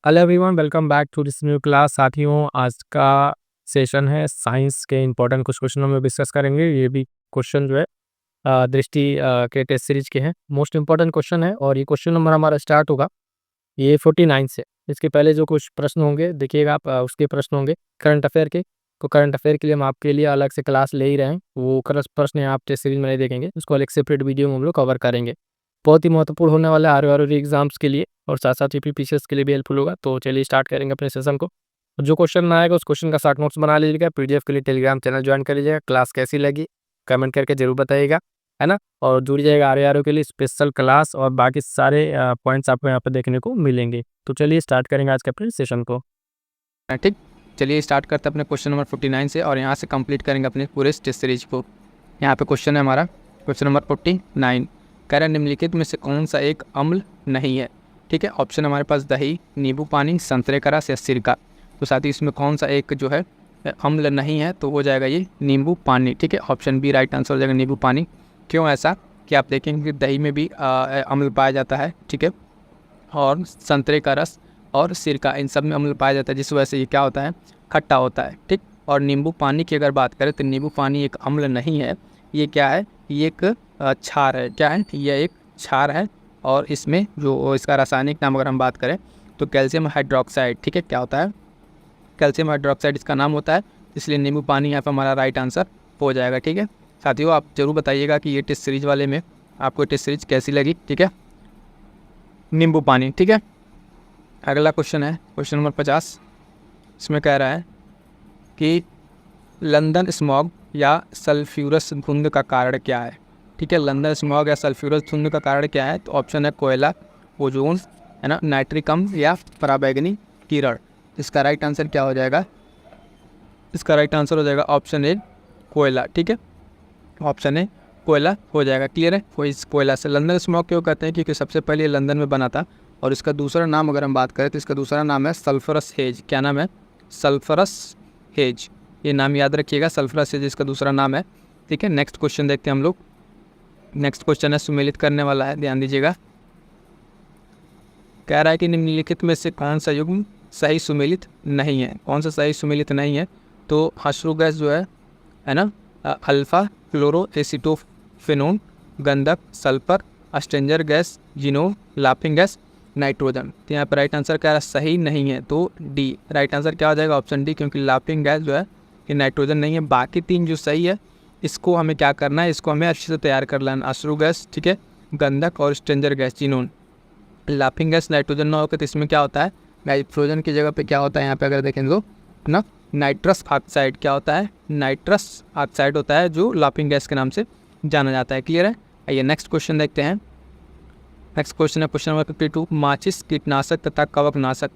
Hello everyone, welcome back to this new class. साथियों, आज का सेशन है साइंस के इंपॉर्टेंट कुछ क्वेश्चन हम डिस्कस करेंगे। ये भी क्वेश्चन जो है दृष्टि के टेस्ट सीरीज के हैं। मोस्ट इंपॉर्टेंट क्वेश्चन है और ये क्वेश्चन नंबर हमारा स्टार्ट होगा ये 49 से। इसके पहले जो कुछ प्रश्न होंगे देखिएगा आप, उसके प्रश्न होंगे करंट अफेयर के। तो करंट अफेयर के लिए हम आपके लिए अलग से क्लास ले ही रहे हैं। वो प्रश्न आप टेस्ट सीरीज में नहीं देखेंगे, उसको अलग सेपरेट वीडियो में हम लोग कवर करेंगे। बहुत ही महत्वपूर्ण होने वाला है आर एग्जाम्स के लिए और साथ साथ यूपीपीसीएस के लिए भी हेल्पफुल होगा। तो चलिए स्टार्ट करेंगे अपने सेशन को। जो क्वेश्चन में आएगा उस क्वेश्चन का शॉर्ट नोट्स बना लीजिएगा। पीडीएफ के लिए टेलीग्राम चैनल ज्वाइन कर लीजिएगा। क्लास कैसी लगी कमेंट करके जरूर बताइएगा, है ना। और जुड़ जाएगा आर के लिए स्पेशल क्लास और बाकी सारे पॉइंट्स आपको यहाँ पे देखने को मिलेंगे। तो चलिए स्टार्ट करेंगे आज के अपने सेशन को। ठीक, चलिए स्टार्ट करते हैं अपने क्वेश्चन नंबर 49 से और यहाँ से कंप्लीट करेंगे अपने पूरे टेस्ट सीरीज को। यहाँ पे क्वेश्चन है हमारा क्वेश्चन नंबर 49। कह रहा है निम्नलिखित में से कौन सा एक अम्ल नहीं है। ठीक है, ऑप्शन हमारे पास दही, नींबू पानी, संतरे का रस या सिरका। तो साथ ही इसमें कौन सा एक जो है अम्ल नहीं है, तो हो जाएगा ये नींबू पानी। ठीक है, ऑप्शन बी राइट आंसर हो जाएगा नींबू पानी। क्यों ऐसा कि आप देखेंगे कि दही में भी अम्ल पाया जाता है। ठीक है, और संतरे का रस और सिरका इन सब में अम्ल पाया जाता है, जिस वजह से ये क्या होता है, खट्टा होता है। ठीक, और नींबू पानी की अगर बात करें तो नींबू पानी एक अम्ल नहीं है, ये क्या है, ये एक क्षार है। क्या है, ये एक क्षार है। और इसमें जो इसका रासायनिक नाम अगर हम बात करें तो कैल्शियम हाइड्रोक्साइड। ठीक है, क्या होता है, कैल्शियम हाइड्रोक्साइड इसका नाम होता है, इसलिए नींबू पानी यहाँ पर हमारा राइट आंसर हो जाएगा। ठीक है साथियों, आप जरूर बताइएगा कि ये टेस्ट सीरीज वाले में आपको टेस्ट सीरीज कैसी लगी। ठीक है, नींबू पानी। ठीक है, अगला क्वेश्चन है क्वेश्चन नंबर 50। इसमें कह रहा है कि लंदन स्मॉग या सल्फ्यूरस धुंध का कारण क्या है। ठीक है, लंदन स्मॉग या सल्फ्यूरस धुंध का कारण क्या है। तो ऑप्शन है कोयला, ओजोन, है ना, नाइट्रिक अम्ल या पराबैंगनी किरण। इसका राइट आंसर क्या हो जाएगा, इसका राइट आंसर हो जाएगा ऑप्शन ए कोयला। ठीक है, ऑप्शन ए कोयला हो जाएगा। क्लियर है, कोयला से लंदन स्मॉग क्यों कहते हैं, क्योंकि सबसे पहले ये लंदन में बना था। और इसका दूसरा नाम अगर हम बात करें तो इसका दूसरा नाम है सल्फरस हेज। क्या नाम है, सल्फरस हेज। ये नाम याद रखिएगा, सल्फरस हेज इसका दूसरा नाम है। ठीक है, नेक्स्ट क्वेश्चन देखते हैं हम लोग। नेक्स्ट क्वेश्चन है सुमेलित करने वाला है, ध्यान दीजिएगा। कह रहा है कि निम्नलिखित में से कौन सा युग्म सही सुमेलित नहीं है। कौन सा सही सुमेलित नहीं है, तो अश्रु गैस जो है ना, अल्फा क्लोरो एसिटोफेनोन, गंधक, सल्फर, अस्ट्रेंजर gas, xenon, laughing gas, nitrogen. तो यहाँ पर राइट आंसर क्या है, सही नहीं है, तो डी राइट आंसर क्या हो जाएगा, ऑप्शन डी, क्योंकि लाफिंग गैस जो है ये नाइट्रोजन नहीं है। बाकी तीन जो सही है इसको हमें क्या करना है, इसको हमें अच्छे से तैयार कर लेना। अश्रु गैस, ठीक है, गंधक और stranger gas, xenon. Laughing gas nitrogen ना होकर तो इसमें क्या होता है, नाइट्रोजन की जगह पे क्या होता है, यहाँ पे अगर देखें तो ना नाइट्रस ऑक्साइड। क्या होता है, नाइट्रस ऑक्साइड होता है, जो लाफिंग गैस के नाम से जाना जाता है। क्लियर है, आइए नेक्स्ट क्वेश्चन देखते हैं। नेक्स्ट क्वेश्चन है क्वेश्चन नंबर 52। माचिस कीटनाशक तथा कवकनाशक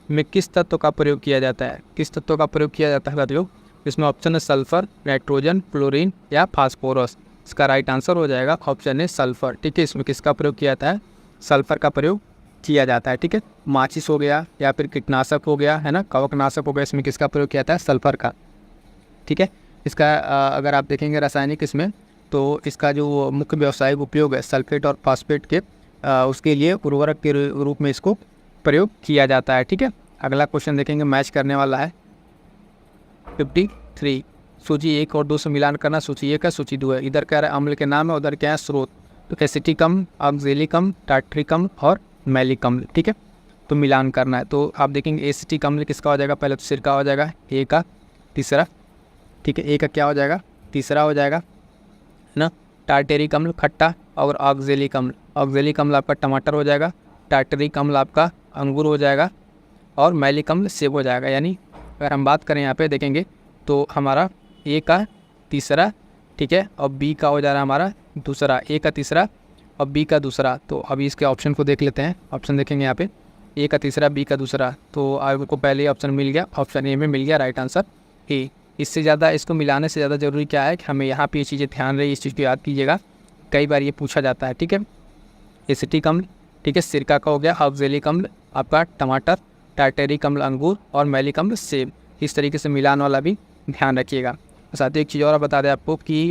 में किस तत्व का प्रयोग किया जाता है। किस तत्व का प्रयोग किया जाता है साथियों, इसमें ऑप्शन है सल्फर, नाइट्रोजन, क्लोरीन या फास्फोरस। इसका राइट आंसर हो जाएगा ऑप्शन है सल्फर। ठीक है, इसमें किसका प्रयोग किया जाता है, सल्फर का प्रयोग किया जाता है। ठीक है, माचिस हो गया या फिर कीटनाशक हो गया, है ना, कवकनाशक हो गया, इसमें किसका प्रयोग किया जाता है, सल्फर का। ठीक है, इसका अगर आप देखेंगे रासायनिक इसमें, तो इसका जो मुख्य व्यावसायिक उपयोग है सल्फेट और फास्फेट के उसके लिए उर्वरक के रूप में इसको प्रयोग किया जाता है। ठीक है, अगला क्वेश्चन देखेंगे, मैच करने वाला है 53। सूची 1 और 2 से मिलान करना। सूची 1 है, सूची 2 है। इधर कह रहा है अम्ल के नाम है, उधर क्या है स्रोत। तो एसिटिक अम्ल, ऑक्जेलिक अम्ल, टार्ट्रिक अम्ल और मैलिक अम्ल। ठीक है, तो मिलान करना है। तो आप देखेंगे एसिटिक अम्ल किसका हो जाएगा, पहले तो सिरका हो जाएगा ए का, तीसरा। ठीक है, ए का क्या हो जाएगा, तीसरा हो जाएगा, है ना। टार्टेरिक अम्ल खट्टा और ऑक्जेलिक अम्ल, ऑक्जेलिक अम्ल आपका टमाटर हो जाएगा, टार्टेरिक अम्ल आपका अंगूर हो जाएगा और मैलिक अम्ल सेब हो जाएगा। यानी अगर हम बात करें यहाँ पे देखेंगे तो हमारा ए का तीसरा, ठीक है, और बी का हो जा रहा है हमारा दूसरा, ए का तीसरा और बी का दूसरा। तो अभी इसके ऑप्शन को देख लेते हैं। ऑप्शन देखेंगे यहाँ पे, ए का तीसरा, बी का दूसरा। तो आपको पहले ऑप्शन मिल गया, ऑप्शन ए में मिल गया राइट आंसर ए। इससे ज़्यादा इसको मिलाने से ज़्यादा ज़रूरी क्या है कि हमें यहाँ पे ये चीज़ें ध्यान रही, इस चीज़ को याद कीजिएगा, कई बार ये पूछा जाता है। ठीक है, एसिटिक अम्ल, ठीक है, सिरका का हो गया, ऑक्जेलिक अम्ल आपका टमाटर, टार्टेरिक अम्ल अंगूर और मैलिक अम्ल सेब। इस तरीके से मिलान वाला भी ध्यान रखिएगा। साथ ही एक चीज़ और बता दें आपको कि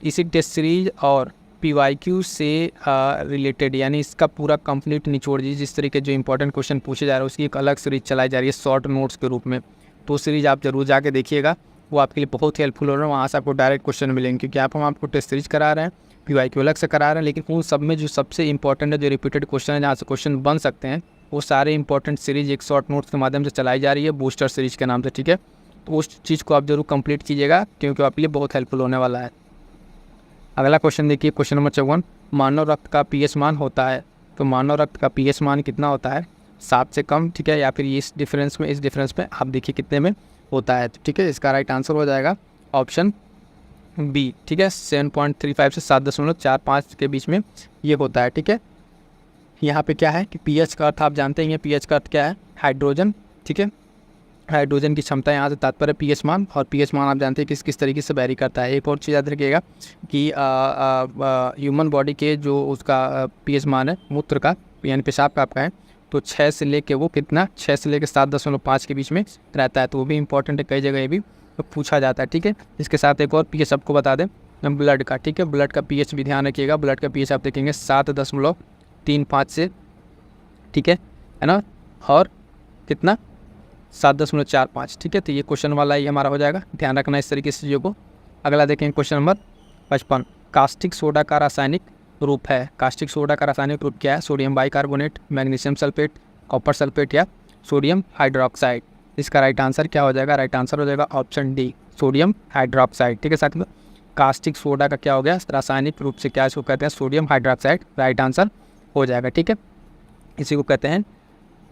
इसी टेस्ट सीरीज और PYQ से रिलेटेड, यानी इसका पूरा कंप्लीट निचोड़ दीजिए। जिस तरीके जो इंपॉर्टेंट क्वेश्चन पूछे जा रहे हैं उसकी एक अलग सीरीज चलाई जा रही है शॉर्ट नोट्स के रूप में, तो सीरीज़ आप जरूर जाके देखिएगा, वो आपके लिए बहुत हेल्पफुल हो रहा है। वहाँ से आपको डायरेक्ट क्वेश्चन मिलेंगे, क्योंकि आप हम आपको टेस्ट सीरीज करा रहे हैं, PYQ अलग से करा रहे हैं, लेकिन उन सब में जो सबसे इंपॉर्टेंट है, जो रिपीटेड क्वेश्चन है, जहाँ से क्वेश्चन बन सकते हैं, वो सारे इंपॉर्टेंट सीरीज एक शॉर्ट नोट्स के माध्यम से चलाई जा रही है, बूस्टर सीरीज के नाम से। ठीक है, तो उस चीज़ को आप जरूर कंप्लीट कीजिएगा, क्योंकि आपके लिए बहुत हेल्पफुल होने वाला है। अगला क्वेश्चन देखिए, क्वेश्चन नंबर 54, मानव रक्त का pH मान होता है। तो मानव रक्त का pH मान कितना होता है? 7 से कम, ठीक है, या फिर इस डिफरेंस में आप देखिए कितने में होता है। ठीक है, इसका राइट आंसर हो जाएगा ऑप्शन बी। ठीक है, 7.35 से 7.45 के बीच में ये होता है। ठीक है, यहाँ पे क्या है कि pH का अर्थ आप जानते हैं, pH का अर्थ क्या है? हाइड्रोजन। ठीक है, हाइड्रोजन की क्षमता यहाँ से तात्पर्य pH मान, और pH मान आप जानते हैं किस तरह से वैरी करता है। एक और चीज़ याद रखिएगा कि ह्यूमन बॉडी के जो उसका pH मान है मूत्र का, यानी पेशाब का आपका है, तो 6 से लेके वो कितना 6 से लेके 7.5 के बीच में रहता है, तो वो भी इंपॉर्टेंट है, कई जगह ये भी पूछा जाता है। ठीक है, इसके साथ एक और pH आपको बता दें ब्लड का। ठीक है, ब्लड का pH भी ध्यान रखिएगा, ब्लड का pH आप देखेंगे 7.35 से, ठीक है ना, और कितना 7.45। ठीक है, तो ये क्वेश्चन वाला ही हमारा हो जाएगा, ध्यान रखना इस तरीके से चीज़ों को। अगला देखेंगे क्वेश्चन नंबर 55, कास्टिक सोडा का रासायनिक रूप है। कास्टिक सोडा का रासायनिक रूप क्या है? Sodium bicarbonate, magnesium sulphate, copper sulphate या सोडियम हाइड्रोक्साइड। इसका राइट आंसर क्या हो जाएगा? राइट आंसर हो जाएगा ऑप्शन डी, सोडियम हाइड्रोक्साइड। ठीक है साथियों, कास्टिक सोडा का क्या हो गया रासायनिक रूप से, क्या इसको कहते हैं? सोडियम हाइड्रोक्साइड, राइट आंसर हो जाएगा। ठीक है, इसी को कहते हैं,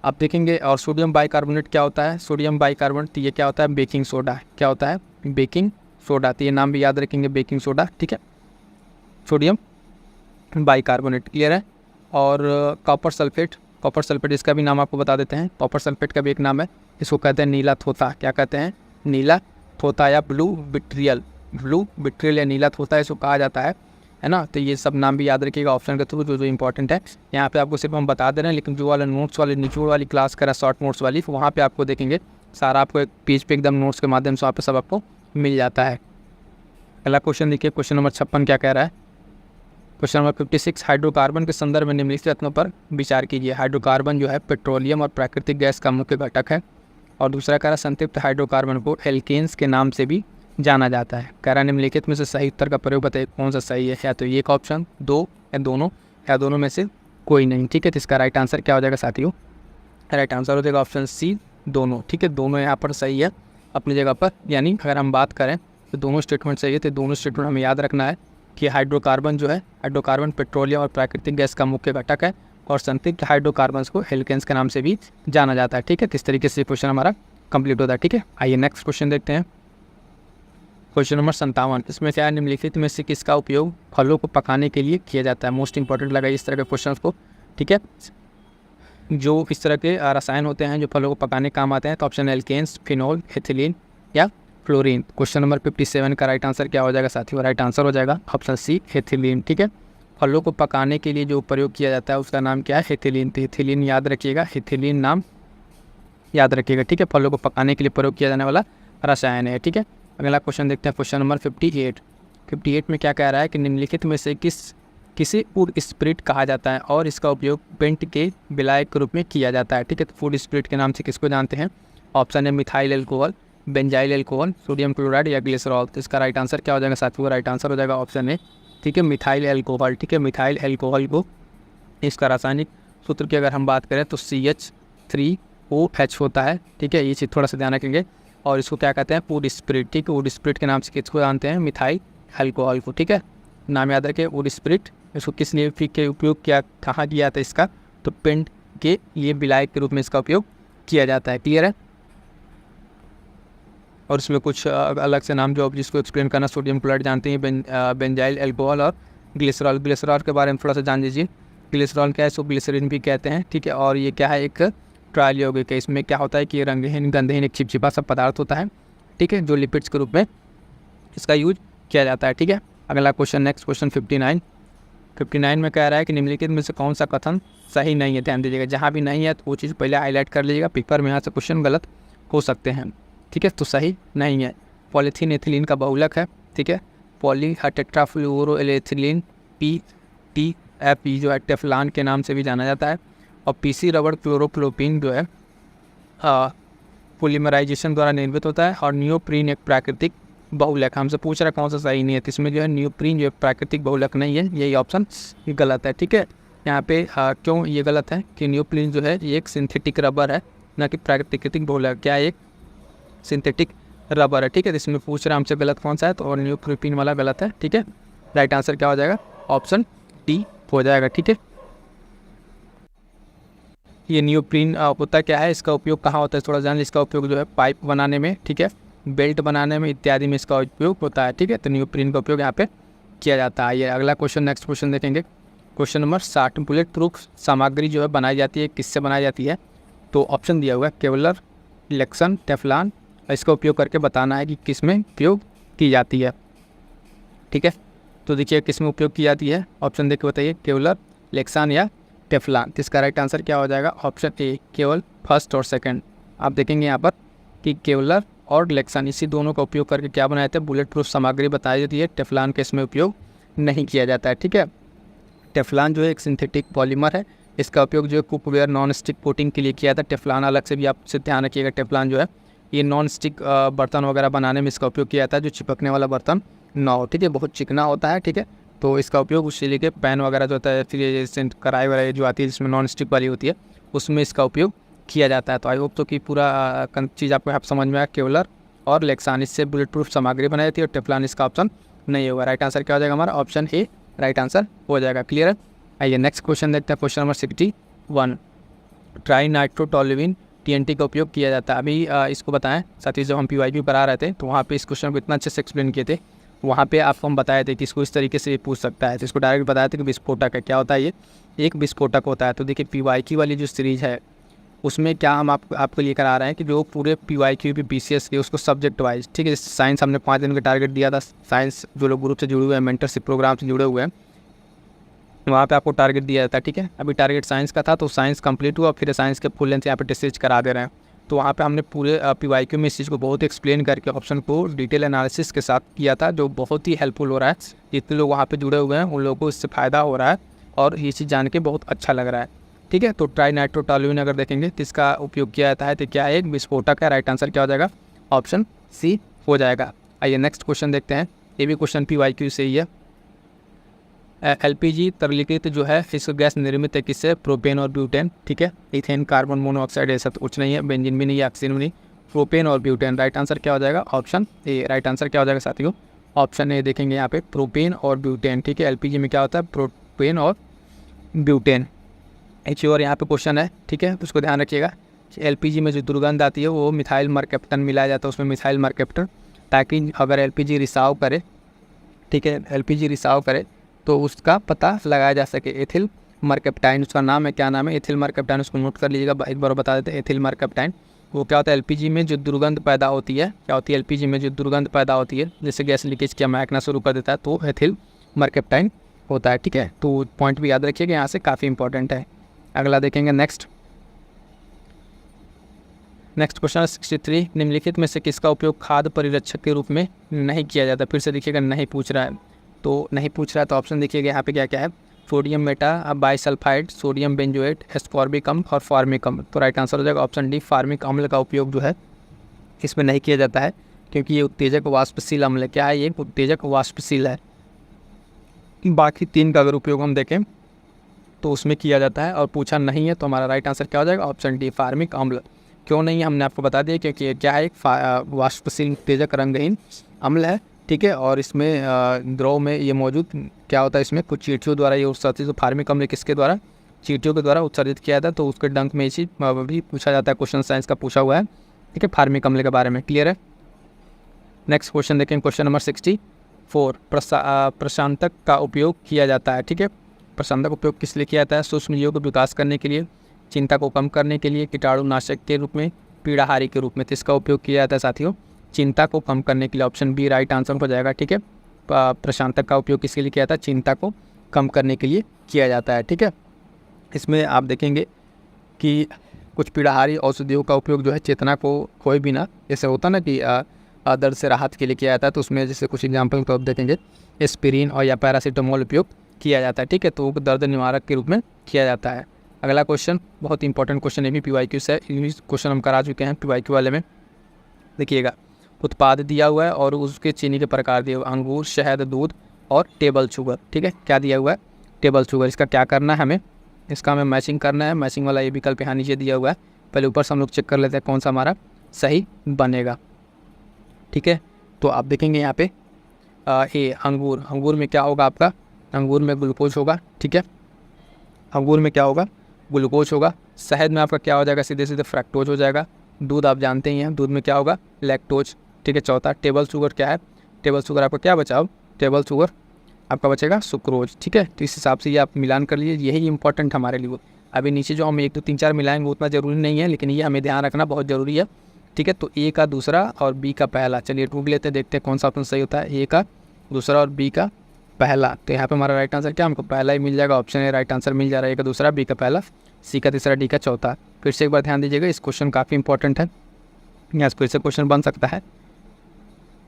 आप देखेंगे। और सोडियम बाइकार्बोनेट क्या होता है? सोडियम बाइकार्बोनेट, तो ये क्या होता है? Baking soda. क्या होता है? बेकिंग सोडा, तो ये नाम भी याद रखेंगे, बेकिंग सोडा। ठीक है, सोडियम बाइकार्बोनेट, क्लियर है। और कॉपर सल्फेट, कॉपर सल्फेट इसका भी नाम आपको बता देते हैं, कॉपर सल्फेट का भी एक नाम है, इसको कहते हैं नीला थोथा। क्या कहते हैं? नीला थोथा या ब्लू विट्रियल, ब्लू विट्रियल या नीला थोथा इसको कहा जाता है ना। तो ये सब नाम भी याद रखिएगा ऑप्शन के थ्रू, जो इंपॉर्टेंट है। यहाँ पे आपको सिर्फ हम बता दे रहे हैं, लेकिन जो वाला नोट्स वाली निचोड़ वाली क्लास करा शॉर्ट नोट्स वाली, वहाँ पे आपको देखेंगे सारा आपको एक पेज पे एकदम नोट्स के माध्यम से वहाँ पे सब आपको मिल जाता है। अगला क्वेश्चन देखिए, क्वेश्चन नंबर 56 क्या कह रहा है? क्वेश्चन नंबर 56, हाइड्रोकार्बन के संदर्भ में निम्नलिखित तथ्यों पर विचार कीजिए। हाइड्रोकार्बन जो है पेट्रोलियम और प्राकृतिक गैस का मुख्य घटक है। और दूसरा कह रहा संतृप्त हाइड्रोकार्बन को एल्केन्स के नाम से भी जाना जाता है। कह रहा निम्नलिखित में से सही उत्तर का प्रयोग बताइए, कौन सा सही है? या तो एक ऑप्शन, दो, या दोनों, या दोनों में से कोई नहीं। ठीक है, तो इसका राइट आंसर क्या हो जाएगा साथियों? राइट आंसर हो जाएगा ऑप्शन सी, दोनों। ठीक है, दोनों यहाँ पर सही है अपनी जगह पर। यानी अगर हम बात करें तो दोनों स्टेटमेंट सही है, तो दोनों स्टेटमेंट हमें याद रखना है कि हाइड्रोकार्बन जो है, हाइड्रोकार्बन पेट्रोलियम और प्राकृतिक गैस का मुख्य घटक है, और संतृप्त हाइड्रोकार्बन को एल्केन्स के नाम से भी जाना जाता है। ठीक है, किस तरीके से क्वेश्चन हमारा कंप्लीट होता है। ठीक है, आइए नेक्स्ट क्वेश्चन देखते हैं। क्वेश्चन नंबर 57, इसमें क्या निम्नलिखित में से किसका उपयोग फलों को पकाने के लिए किया जाता है? मोस्ट इंपॉर्टेंट लगा इस तरह के क्वेश्चन को। ठीक है, जो इस तरह के रसायन होते हैं जो फलों को पकाने काम आते हैं, तो ऑप्शन एल्केन्स, फिनोल, एथिलीन या फ्लोरीन। क्वेश्चन नंबर 57 का राइट आंसर क्या हो जाएगा साथियों? राइट आंसर हो जाएगा ऑप्शन सी, एथिलीन। ठीक है, फलों को पकाने के लिए जो प्रयोग किया जाता है उसका नाम क्या है? एथिलीन। तो एथिलीन याद रखिएगा, एथिलीन नाम याद रखिएगा। ठीक है, फलों को पकाने के लिए प्रयोग किया जाने वाला रसायन है। ठीक है, अगला क्वेश्चन देखते हैं, क्वेश्चन नंबर 58 में क्या कह रहा है कि निम्नलिखित में से किसे फूड स्पिरिट कहा जाता है और इसका उपयोग पेंट के विलायक के रूप में किया जाता है? ठीक है, तो फूड स्पिरिट के नाम से किसको जानते हैं? ऑप्शन है methyl alcohol, benzyl alcohol, sodium chloride या ग्लिसरॉल। तो इसका राइट आंसर क्या हो जाएगा साथियों? राइट आंसर हो जाएगा ऑप्शन ए, ठीक है, मिथाइल एल्कोहल। ठीक है, मिथाइल एल्कोहल को इसका रासायनिक सूत्र की अगर हम बात करें तो CH3OH होता है। ठीक है, ये चीज़ थोड़ा सा ध्यान रखेंगे। और इसको क्या कहते हैं? Would spirit. ठीक है, वुड स्पिरिट के नाम से किसको जानते हैं? मिथाइल अल्कोहल को। ठीक है, नाम याद रखें, वुड स्पिरिट। इसको किस लिए के उपयोग किया, कहाँ किया था इसका? तो पेंट के लिए विलायक के रूप में इसका उपयोग किया जाता है। क्लियर है? और इसमें कुछ अलग से नाम जो अब जिसको एक्सप्लेन करना, सोडियम क्लोराइड जानते हैं, बेंजाइल एल्कोहल और ग्लिसरॉल। ग्लिसरॉल के बारे में थोड़ा सा जान लीजिए, ग्लिसरॉल क्या है? इसको ग्लिसरीन भी कहते हैं। ठीक है, और ये क्या है? एक ट्रायल यौगिक है। इसमें क्या होता है कि ये रंगहीन गंधहीन एक चिपचिपा सा पदार्थ होता है। ठीक है, जो लिपिड्स के रूप में इसका यूज किया जाता है। ठीक है, अगला क्वेश्चन, नेक्स्ट क्वेश्चन 59 में कह रहा है कि निम्नलिखित में से कौन सा कथन सही नहीं है? ध्यान दीजिएगा, जहाँ भी नहीं है तो वो चीज़ पहले हाईलाइट कर लीजिएगा, पेपर में यहाँ से क्वेश्चन गलत हो सकते हैं। ठीक है, तो सही नहीं है। पॉलीथीन एथिलीन का बहुलक है। ठीक है, पॉली टेट्राफ्लोरोएथिलीन PTFE जो है टेफ्लॉन के नाम से भी जाना जाता है। और PC रबड़ क्लोरोप्रोपीन जो है पॉलीमराइजेशन द्वारा निर्मित होता है। और नियोप्रीन एक प्राकृतिक बहुलक, हमसे पूछ रहा है कौन सा सही नहीं है, तो इसमें जो है नियोप्रीन जो है प्राकृतिक बहुलक नहीं है, यही ऑप्शन गलत है। ठीक है, यहाँ पे क्यों ये गलत है कि नियोप्रीन जो है ये एक सिंथेटिक रबर है, ना कि प्राकृतिक बहुलक। क्या एक सिंथेटिक रबर है। ठीक है, तो इसमें पूछ रहा है हमसे गलत कौन सा है, तो और नियोप्रीन वाला गलत है। ठीक है, राइट आंसर क्या हो जाएगा, ऑप्शन डी हो जाएगा। ठीक है, ये नियोप्रीन होता क्या है, इसका उपयोग कहाँ होता है थोड़ा जान। इसका उपयोग जो है पाइप बनाने में, ठीक है, बेल्ट बनाने में इत्यादि में इसका उपयोग होता है। ठीक है, तो नियोप्रीन का उपयोग यहाँ पे किया जाता है। ये अगला क्वेश्चन, नेक्स्ट क्वेश्चन देखेंगे, क्वेश्चन नंबर 60। बुलेट प्रूफ सामग्री जो है बनाई जाती है, किससे बनाई जाती है, तो ऑप्शन दिया हुआ है केवलर, लेक्सन, टेफ्लॉन। इसका उपयोग करके बताना है कि किस में उपयोग की जाती है। ठीक है, तो देखिए किस में उपयोग की जाती है, ऑप्शन देख के बताइए, केवलर, लेक्सन या टेफ्लॉन। तो इसका राइट आंसर क्या हो जाएगा, ऑप्शन ए, केवल फर्स्ट और सेकंड। आप देखेंगे यहाँ पर कि केवलर और लेक्सन इसी दोनों का उपयोग करके क्या बनाए थे, बुलेट प्रूफ सामग्री बताई जाती है। टेफ्लॉन का इसमें उपयोग नहीं किया जाता है। ठीक है, टेफ्लॉन जो है एक सिंथेटिक पॉलीमर है, इसका उपयोग जो है कुकवेयर नॉन स्टिक कोटिंग के लिए किया था। टेफ्लॉन अलग से भी आपसे ध्यान रखिएगा, टेफ्लॉन जो है ये नॉन स्टिक बर्तन वगैरह बनाने में इसका उपयोग किया जाता है, जो चिपकने वाला बर्तन ना हो। ठीक है, बहुत चिकना होता है। ठीक है, तो इसका उपयोग उससे लेके पैन वगैरह जो होता है, फिर ये कढ़ाई वगैरह जो आती है जिसमें नॉन स्टिक वाली होती है, उसमें इसका उपयोग किया जाता है। तो आई होप तो कि पूरा चीज़ आपको यहाँ समझ में आया। केवलर और लेक्सन इससे बुलेट प्रूफ सामग्री बनाई जाती है, और टेफ्लॉन इसका ऑप्शन नहीं होगा। राइट आंसर क्या हो जाएगा हमारा, ऑप्शन ए राइट आंसर हो जाएगा। क्लियर है, आइए नेक्स्ट क्वेश्चन देखते हैं, क्वेश्चन नंबर 61। ट्राई नाइट्रोटोल्यूइन TNT का उपयोग किया जाता है। अभी इसको बताएं साथ ही, जब हम PYQ पर आ रहे थे तो वहाँ पे इस क्वेश्चन को इतना अच्छे से एक्सप्लेन किए थे, वहाँ पे आपको हम बताए थे कि इसको इस तरीके से पूछ सकता है। तो इसको डायरेक्ट बताया था कि विस्फोटक है। क्या होता है, ये एक विस्फोटक होता है। तो देखिए PYQ वाली जो सीरीज़ है उसमें क्या हम आपको लेकर आ रहे हैं कि जो पूरे PYQ पे BCS के उसको सब्जेक्ट वाइज, ठीक है, जैसे साइंस हमने 5 दिन का टारगेट दिया था, साइंस जो लोग ग्रुप से जुड़े हुए हैं, मेंटरशिप प्रोग्राम से जुड़े हुए हैं, वहाँ पे आपको टारगेट दिया जाता है। ठीक है, अभी टारगेट साइंस का था तो साइंस कंप्लीट हुआ, फिर साइंस के फुल लेंथ यहाँ पे टेस्ट करा दे रहे हैं। तो वहाँ पे हमने पूरे PYQ में इस चीज़ को बहुत एक्सप्लेन करके ऑप्शन को डिटेल एनालिसिस के साथ किया था, जो बहुत ही हेल्पफुल हो रहा है। जितने लोग वहाँ पे जुड़े हुए हैं उन लोगों को इससे फ़ायदा हो रहा है और ये चीज़ जान के बहुत अच्छा लग रहा है। ठीक है, तो ट्राई नाइट्रोटोल्यूइन अगर देखेंगे तो इसका उपयोग किया जाता है, तो क्या एक विस्फोटक है। राइट आंसर क्या हो जाएगा, ऑप्शन सी हो जाएगा। आइए नेक्स्ट क्वेश्चन देखते हैं, ये भी क्वेश्चन PYQ से ही है। LPG तरलीकृत जो है फिश गैस निर्मित है किससे, प्रोपेन और ब्यूटेन। ठीक है, इथेन, कार्बन मोनोऑक्साइड, ऐसा तो कुछ नहीं है, बेंजीन भी नहीं है, ऑक्सीजन भी नहीं, प्रोपेन और ब्यूटेन। राइट आंसर क्या हो जाएगा, ऑप्शन ए। राइट आंसर क्या हो जाएगा साथियों, ऑप्शन ए देखेंगे यहाँ पे, प्रोपेन और ब्यूटेन। ठीक है, LPG में क्या होता है, प्रोपेन और ब्यूटेन। एक और यहाँ पे क्वेश्चन है, ठीक है, उसको ध्यान रखिएगा। LPG में जो दुर्गंध आती है वो मिथाइल मरकैप्टन मिलाया जाता है उसमें, मिथाइल मरकैप्टन, ताकि अगर LPG रिसाव करे, ठीक है, LPG रिसाव करे तो उसका पता लगाया जा सके। एथिल मरकैप्टाइन उसका नाम है, क्या नाम है, एथिल मरकैप्टाइन। उसको नोट कर लीजिएगा, एक बार बता देते हैं। एथिल मरकैप्टाइन वो क्या होता है, LPG में जो दुर्गंध पैदा होती है, क्या होती है, LPG में जो दुर्गंध पैदा होती है, जैसे गैस लीकेज किया महकना शुरू कर देता है, तो एथिल मरकैप्टाइन होता है। ठीक है, तो पॉइंट भी याद रखिएगा, यहाँ से काफ़ी इंपॉर्टेंट है। अगला देखेंगे नेक्स्ट क्वेश्चन 63। निम्नलिखित में से किसका उपयोग खाद्य परिरक्षक के रूप में नहीं किया जाता। फिर से देखिएगा, नहीं पूछ रहा है तो नहीं पूछ रहा है, तो ऑप्शन देखिएगा यहाँ पे क्या क्या है, sodium Meta bisulphide, sodium benzoate, ascorbic अम्ल और फार्मिक अम्ल। तो राइट आंसर हो जाएगा ऑप्शन डी, फार्मिक अम्ल का उपयोग जो है इसमें नहीं किया जाता है, क्योंकि ये उत्तेजक वाष्पशील अम्ल है। क्या है, ये उत्तेजक वाष्पशील है। बाकी 3 का अगर उपयोग हम देखें तो उसमें किया जाता है, और पूछा नहीं है तो हमारा राइट आंसर क्या हो जाएगा, ऑप्शन डी, फार्मिक अम्ल। क्यों नहीं है हमने आपको बता दिया, क्योंकि क्या है, एक वाष्पशील उत्तेजक रंगहीन अम्ल है। ठीक है, और इसमें द्रव में ये मौजूद क्या होता है, इसमें कुछ चींटियों द्वारा ये उत्सर्जित, तो फार्मिक अम्ल किसके द्वारा, चींटियों के द्वारा उत्सर्जित किया जाता है। तो उसके डंक में इसी भी पूछा जाता है, क्वेश्चन साइंस का पूछा हुआ है। ठीक है, फार्मिक अम्ल के बारे में। क्लियर है, नेक्स्ट क्वेश्चन देखें, क्वेश्चन नंबर 64। प्रशांतक का उपयोग किया जाता है। ठीक है, प्रशांतक उपयोग किस लिए किया जाता है, सूक्ष्म जीवों को विकास करने के लिए, चिंता को कम करने के लिए, कीटाणुनाशक के रूप में, पीड़ाहारी के रूप में। तो इसका उपयोग किया जाता है साथियों चिंता को कम करने के लिए, ऑप्शन बी राइट आंसर हो जाएगा। ठीक है, प्रशांतक का उपयोग किसके लिए किया जाता है, चिंता को कम करने के लिए किया जाता है। ठीक है, इसमें आप देखेंगे कि कुछ पीड़ाहारी औषधियों का उपयोग जो है चेतना को खोए बिना, जैसे होता ना कि दर्द से राहत के लिए किया जाता है, तो उसमें जैसे कुछ एग्जाम्पल को आप देखेंगे, एस्पिरिन और या पैरासीटामोल उपयोग किया जाता है, ठीक है, तो दर्द निवारक के रूप में किया जाता है। अगला क्वेश्चन बहुत इंपॉर्टेंट क्वेश्चन है, भी PYQ से इंग्लिश क्वेश्चन हम करा चुके हैं PYQ वाले में। देखिएगा, उत्पाद दिया हुआ है और उसके चीनी के प्रकार दिए हुए, अंगूर, शहद, दूध और टेबल शुगर, ठीक है, क्या दिया हुआ है, टेबल शुगर। इसका क्या करना है हमें, इसका हमें मैचिंग करना है। मैचिंग वाला ये विकल्प यहाँ नीचे दिया हुआ है, पहले ऊपर से हम लोग चेक कर लेते हैं कौन सा हमारा सही बनेगा, ठीक है। तो आप देखेंगे यहाँ पे ये अंगूर, अंगूर में क्या होगा आपका, अंगूर में ग्लूकोज होगा, ठीक है, अंगूर में क्या होगा, ग्लूकोज होगा। शहद में आपका क्या हो जाएगा, सीधे सीधे फ्रैक्टोज हो जाएगा। दूध आप जानते ही हैं, दूध में क्या होगा, लैक्टोज, ठीक है। चौथा टेबल शुगर क्या है, टेबल शुगर आपका क्या बचा, टेबल शुगर आपका बचेगा सुक्रोज, ठीक है। तो इस हिसाब से ये आप मिलान कर लीजिए, यही इंपॉर्टेंट हमारे लिए। अभी नीचे जो हम 1 2 3 4 मिलाएंगे उतना ज़रूरी नहीं है, लेकिन ये हमें ध्यान रखना बहुत ज़रूरी है, ठीक है। तो ए का दूसरा और बी का पहला, चलिए ढूंढ लेते हैं, देखते हैं कौन सा ऑप्शन सही होता है, ए का दूसरा और बी का पहला। तो यहाँ पे हमारा राइट आंसर क्या, हमको पहला ही मिल जाएगा, ऑप्शन ए राइट आंसर मिल जा रहा है, ए का दूसरा, बी का पहला, सी का तीसरा, डी का चौथा। फिर से एक बार ध्यान दीजिएगा, इस क्वेश्चन काफ़ी इंपॉर्टेंट है, यहाँ फिर से क्वेश्चन बन सकता है।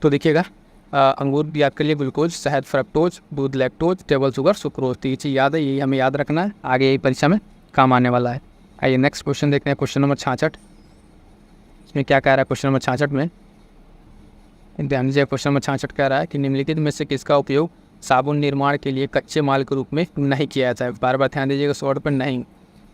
तो देखिएगा, अंगूर याद कर लिए ग्लूकोज, शहद फ्रक्टोज, दूध लैक्टोज, टेबल शुगर सुक्रोज। तो ये चीज़ याद है, यही हमें याद रखना है, आगे यही परीक्षा में काम आने वाला है। आइए नेक्स्ट क्वेश्चन देखते हैं, क्वेश्चन नंबर 66। इसमें क्या कह रहा है क्वेश्चन नंबर 66 में, ध्यान दीजिए, क्वेश्चन नंबर 66 कह रहा है कि निम्नलिखित में से किसका उपयोग साबुन निर्माण के लिए कच्चे माल के रूप में नहीं किया जाता है। बार बार ध्यान दीजिएगा, शॉर्ट पर नहीं,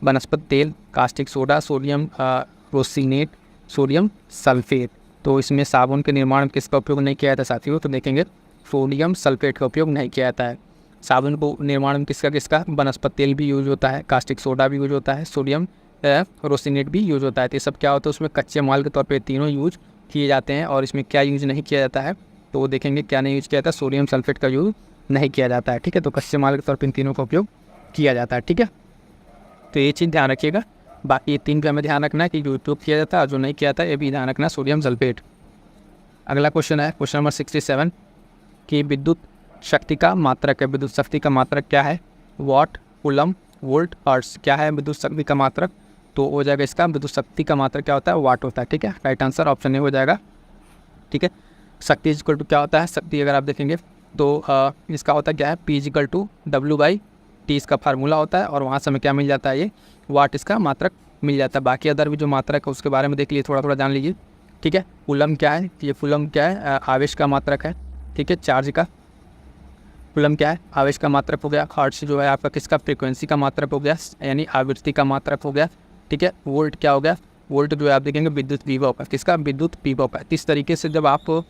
वनस्पति तेल, caustic soda, sodium rosinate, sodium sulphate. तो इसमें साबुन के निर्माण में किसका उपयोग नहीं किया जाता साथियों, तो देखेंगे सोडियम सल्फेट का उपयोग नहीं किया जाता है। साबुन को निर्माण में किसका किसका, वनस्पति तेल भी यूज होता है, कास्टिक सोडा भी यूज होता है, सोडियम रोसिनेट भी यूज होता है। तो ये सब क्या होता है, उसमें कच्चे माल के तौर पे तीनों यूज किए जाते हैं। और इसमें क्या यूज नहीं किया जाता है, तो वो देखेंगे क्या नहीं यूज किया जाता है, सोडियम सल्फेट का यूज नहीं किया जाता है, ठीक है। तो कच्चे माल के तौर पर इन तीनों का उपयोग किया जाता है, ठीक है। तो ये चीज़ ध्यान रखिएगा। बाकी ये 3 पे हमें ध्यान रखना है कि जो उपयोग किया जाता है और जो नहीं किया जाता है, ये भी ध्यान रखना, सोडियम सल्फेट। अगला क्वेश्चन है क्वेश्चन नंबर 67 कि विद्युत शक्ति का मात्रक है। विद्युत शक्ति का मात्रक क्या है, वाट, कूलम, वोल्ट, हर्ट्ज। क्या है विद्युत शक्ति का मात्रक, तो हो जाएगा इसका विद्युत शक्ति का मात्रक क्या होता है, वाट होता है, ठीक है। राइट आंसर ऑप्शन ए हो जाएगा, ठीक है। शक्ति इक्वल टू क्या होता है, शक्ति अगर आप देखेंगे तो इसका होता है क्या है, P इक्वल टू W/T इसका फार्मूला होता है, और वहाँ से हमें क्या मिल जाता है, ये वाट इसका मात्रक मिल जाता है। बाकी अदर भी जो मात्रक है उसके बारे में देख लीजिए, थोड़ा थोड़ा जान लीजिए, ठीक है। कूलम क्या है, ये कूलम क्या है, आवेश का मात्रक है, ठीक है, चार्ज का। कूलम क्या है, आवेश का मात्रक हो गया। हर्ट्ज जो है आपका किसका, फ्रीक्वेंसी का मात्रक हो गया, यानी आवृत्ति का मात्रक हो गया, ठीक है। वोल्ट क्या हो गया, वोल्ट जो है आप देखेंगे विद्युत विभव का, किसका, विद्युत विभव का। इस तरीके से जब आप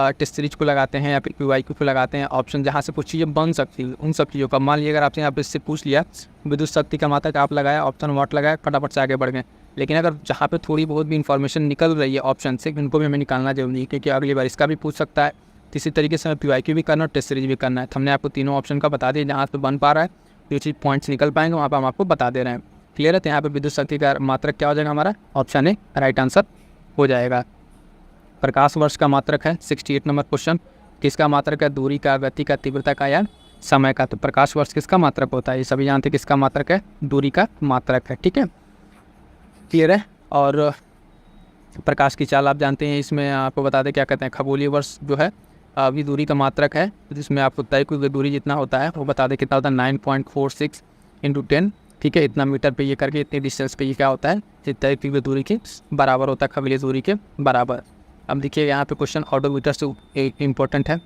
टेस्ट सीरीज को लगाते हैं या फिर PYQ को लगाते हैं, ऑप्शन जहाँ से कुछ चीज़ें बन सकती है उन सब चीज़ों का, मान लीजिए अगर आपसे यहाँ पे इससे पूछ लिया विद्युत शक्ति का मात्रक, आप लगाया ऑप्शन वाट लगाया, फटाफट से आगे बढ़ गए। लेकिन अगर जहाँ पे थोड़ी बहुत भी इन्फॉर्मेशन निकल रही है ऑप्शन से, उनको भी हमें निकालना जरूरी है, क्योंकि अगली बार इसका भी पूछ सकता है। तो इसी तरीके से हमें PYQ भी करना और टेस्ट सीरीज भी करना है। तो हमने आपको तीनों ऑप्शन का बता दिया, जहाँ पे बन पा रहा है तो ये चीज़ पॉइंट्स निकल पाएंगे, वहाँ पर हम आपको बता दे रहे हैं। क्लियर है। तो यहाँ पर विद्युत शक्ति का मात्रक क्या हो जाएगा, हमारा ऑप्शन ए राइट आंसर हो जाएगा। प्रकाश वर्ष का मात्रक है 68 नंबर क्वेश्चन, किसका मात्रक है, दूरी का, गति का, तीव्रता का या समय का। तो प्रकाश वर्ष किसका मात्रक होता है, ये सभी जानते हैं किसका मात्रक है, दूरी का मात्रक है, ठीक है। क्लियर है। और प्रकाश की चाल आप जानते हैं, इसमें आपको बता दें क्या कहते हैं, खगोलीय वर्ष जो है अभी दूरी का मात्रक है, जिसमें आपको तय की दूरी जितना होता है वो बता दें कितना होता है, 9.46 × 10, ठीक है। इतना मीटर पे ये करके इतनी डिस्टेंस पे ये क्या होता है, तय की दूरी के बराबर होता है, खगोलीय दूरी के बराबर। अब देखिए यहाँ पे क्वेश्चन ऑडोमीटर से इम्पोर्टेंट है।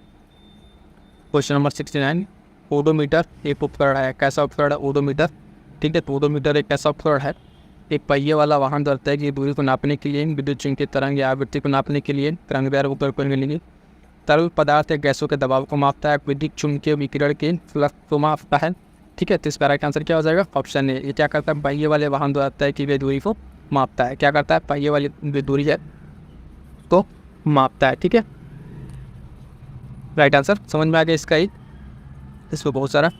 क्वेश्चन नंबर 69, ओडोमीटर एक उपकरण है, कैसा उपकरण है, ओडोमीटर, ठीक है। तो ओडोमीटर एक ऐसा उपकरण है, एक पहिए वाला वाहन धरता है कि दूरी को नापने के लिए, विद्युत चुंबकीय तरंग या आवृत्ति को नापने के लिए, तरंग दैर्ध्य को उपयोग करने के लिए, तरल पदार्थ या गैसों के दबाव को मापता है, विद्युत चुंबकीय विकिरण के फ्लक्स को मापता है, ठीक है। तो इसका राइट आंसर क्या हो जाएगा, ऑप्शन ए। ये क्या करता है, पहिए वाले वाहन धरता है कि वे दूरी को मापता है, क्या करता है, पहिए वाली दूरी है को मापता है, ठीक है। राइट आंसर समझ में आ गया इसका, इसको बहुत सारा।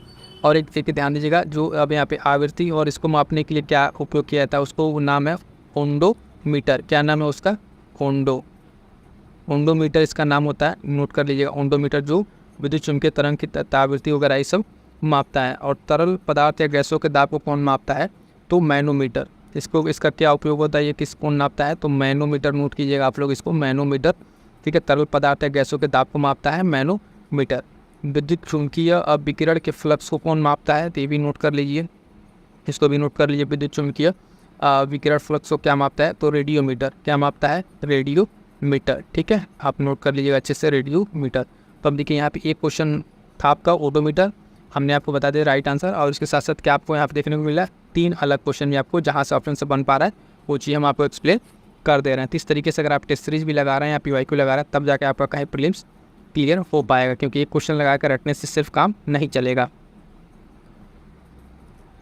और एक चीज़ ध्यान दीजिएगा, जो अब यहाँ पे आवृत्ति और इसको मापने के लिए क्या उपयोग किया जाता है, उसको नाम है ओंडोमीटर। क्या नाम है उसका, ओंडोमीटर इसका नाम होता है, नोट कर लीजिएगा। ओंडोमीटर जो विद्युत चुंबकीय तरंग की आवृत्ति वगैरह ये सब मापता है। और तरल पदार्थ या गैसों के दाब को कौन मापता है, तो मैनोमीटर। इसको इसका क्या उपयोग होता है, ये किस कौन नापता है, तो मैनोमीटर नोट कीजिएगा आप लोग इसको, मैनोमीटर, ठीक है। तरल पदार्थ या गैसों के दाब को मापता है मैनोमीटर, विद्युत चुम्बकीय विकिरण के फ्लक्स को कौन मापता है, तो ये भी नोट कर लीजिए, इसको भी नोट कर लीजिए। विद्युत चुम्बकीय विकिरण फ्लक्स को क्या मापता है, तो रेडियोमीटर। क्या मापता है, रेडियोमीटर। ठीक है, आप नोट कर लीजिएगा अच्छे से, रेडियोमीटर। तो अब देखिए यहाँ पे एक क्वेश्चन था आपका ओडोमीटर, हमने आपको बता दिया राइट आंसर। और इसके साथ साथ क्या आपको यहाँ पे देखने को मिला, 3 अलग क्वेश्चन भी आपको जहाँ से ऑप्शन से बन पा रहा है वो चीज़ हम आपको एक्सप्लेन कर दे रहे हैं। तो इस तरीके से अगर आप टेस्ट सीरीज भी लगा रहे हैं या PYQ लगा रहे हैं तब जाके आपका कहीं प्रीलिम्स क्लियर हो पाएगा, क्योंकि एक क्वेश्चन लगा कर रटने से सिर्फ काम नहीं चलेगा।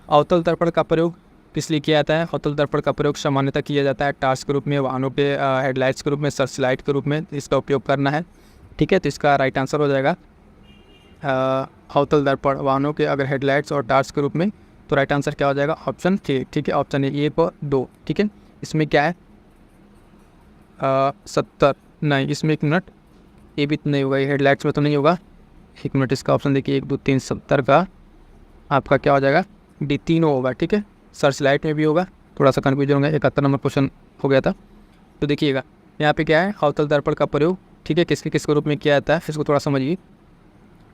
अवतल दर्पण का प्रयोग किस लिए किया जाता है, अवतल दर्पण का प्रयोग सामान्यतः किया जाता है टार्च के रूप में, वाहनों के हेडलाइट्स के रूप में, सर्च लाइट के रूप में इसका उपयोग करना है। ठीक है, तो इसका राइट आंसर हो जाएगा अवतल दर्पण वाहनों के अगर हेडलाइट्स और टार्च के रूप में, तो राइट आंसर क्या हो जाएगा, ऑप्शन ए। ठीक है, ऑप्शन ए 1 और 2। ठीक है, इसमें क्या है 70 नहीं, इसमें 1 मिनट, ये भी तो नहीं होगा, ये हेडलाइट्स में तो नहीं होगा। 1 मिनट, इसका ऑप्शन देखिए 1 2 3 70 का आपका क्या हो जाएगा, डी 3 होगा। ठीक है, सर्च लाइट में भी होगा, थोड़ा सा कन्फ्यूजन होगा, 71 नंबर क्वेश्चन हो गया था। तो देखिएगा यहाँ पे क्या है, अवतल दर्पण का प्रयोग ठीक है किसके किसके रूप में किया जाता है, इसको थोड़ा समझिए।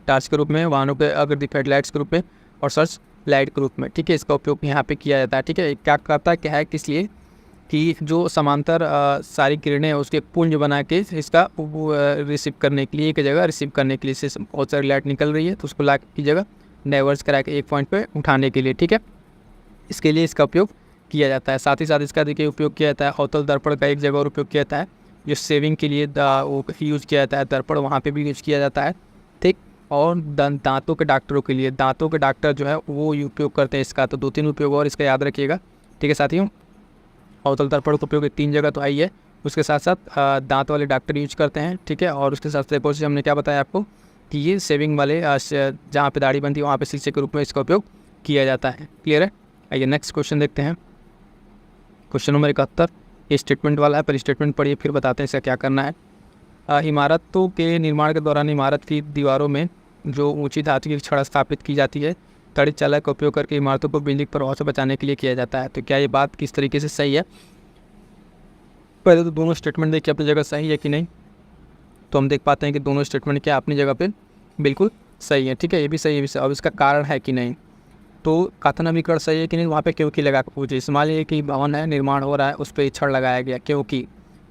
टार्च के रूप में, वाहनों के अगर हेडलाइट्स के रूप में और सर्च लाइट के रूप में। ठीक है, इसका उपयोग यहाँ पे किया जाता है। ठीक है, क्या करता है, क्या है, किस लिए कि जो समांतर सारी किरणें हैं उसके पुंज बना के इसका रिसीव करने के लिए, एक जगह रिसीव करने के लिए, इससे बहुत सारी लाइट निकल रही है तो उसको ला की जगह डाइवर्स करा के एक पॉइंट पे उठाने के लिए। ठीक है, इसके लिए इसका उपयोग किया जाता है। साथ ही साथ इसका देखिए उपयोग किया जाता है अवतल दर्पण का एक जगह और उपयोग किया जाता है जो सेविंग के लिए वो यूज़ किया जाता है, दर्पण वहाँ पे भी यूज़ किया जाता है। ठीक, और दांतों के डॉक्टरों के लिए, दांतों के डॉक्टर जो है वो उपयोग करते हैं इसका। तो 2-3 उपयोग और इसका याद रखिएगा। ठीक है साथियों, अवतल दर्पण का उपयोग 3 जगह तो आई है, उसके साथ साथ दांत वाले डॉक्टर यूज करते हैं। ठीक है, और उसके साथ साथ एक और चीज़ हमने क्या बताया आपको कि ये सेविंग वाले जहाँ पे दाढ़ी बनती है वहाँ पे शीशे के रूप में इसका उपयोग किया जाता है। क्लियर है, आइए नेक्स्ट क्वेश्चन देखते हैं। क्वेश्चन नंबर 71 ये स्टेटमेंट वाला है, पर स्टेटमेंट पढ़िए फिर बताते हैं इसका क्या करना है। इमारतों के निर्माण के दौरान इमारत की दीवारों में जो ऊंची धातु की छड़ स्थापित की जाती है तड़ित चालक का उपयोग करके इमारतों को बिजली के प्रभाव से बचाने के लिए किया जाता है। तो क्या ये बात किस तरीके से सही है, पहले तो दोनों स्टेटमेंट देखिए अपनी जगह सही है कि नहीं। तो हम देख पाते हैं कि दोनों स्टेटमेंट क्या अपनी जगह पे बिल्कुल सही है। ठीक है, ये भी सही है, भी सही। अब इसका कारण है कि नहीं, तो कथन अभिकरण सही है कि नहीं, वहाँ पे क्योंकि लगा कर पूछे। मान लीजिए कि भवन है, निर्माण हो रहा है, उस पर छड़ लगाया गया क्योंकि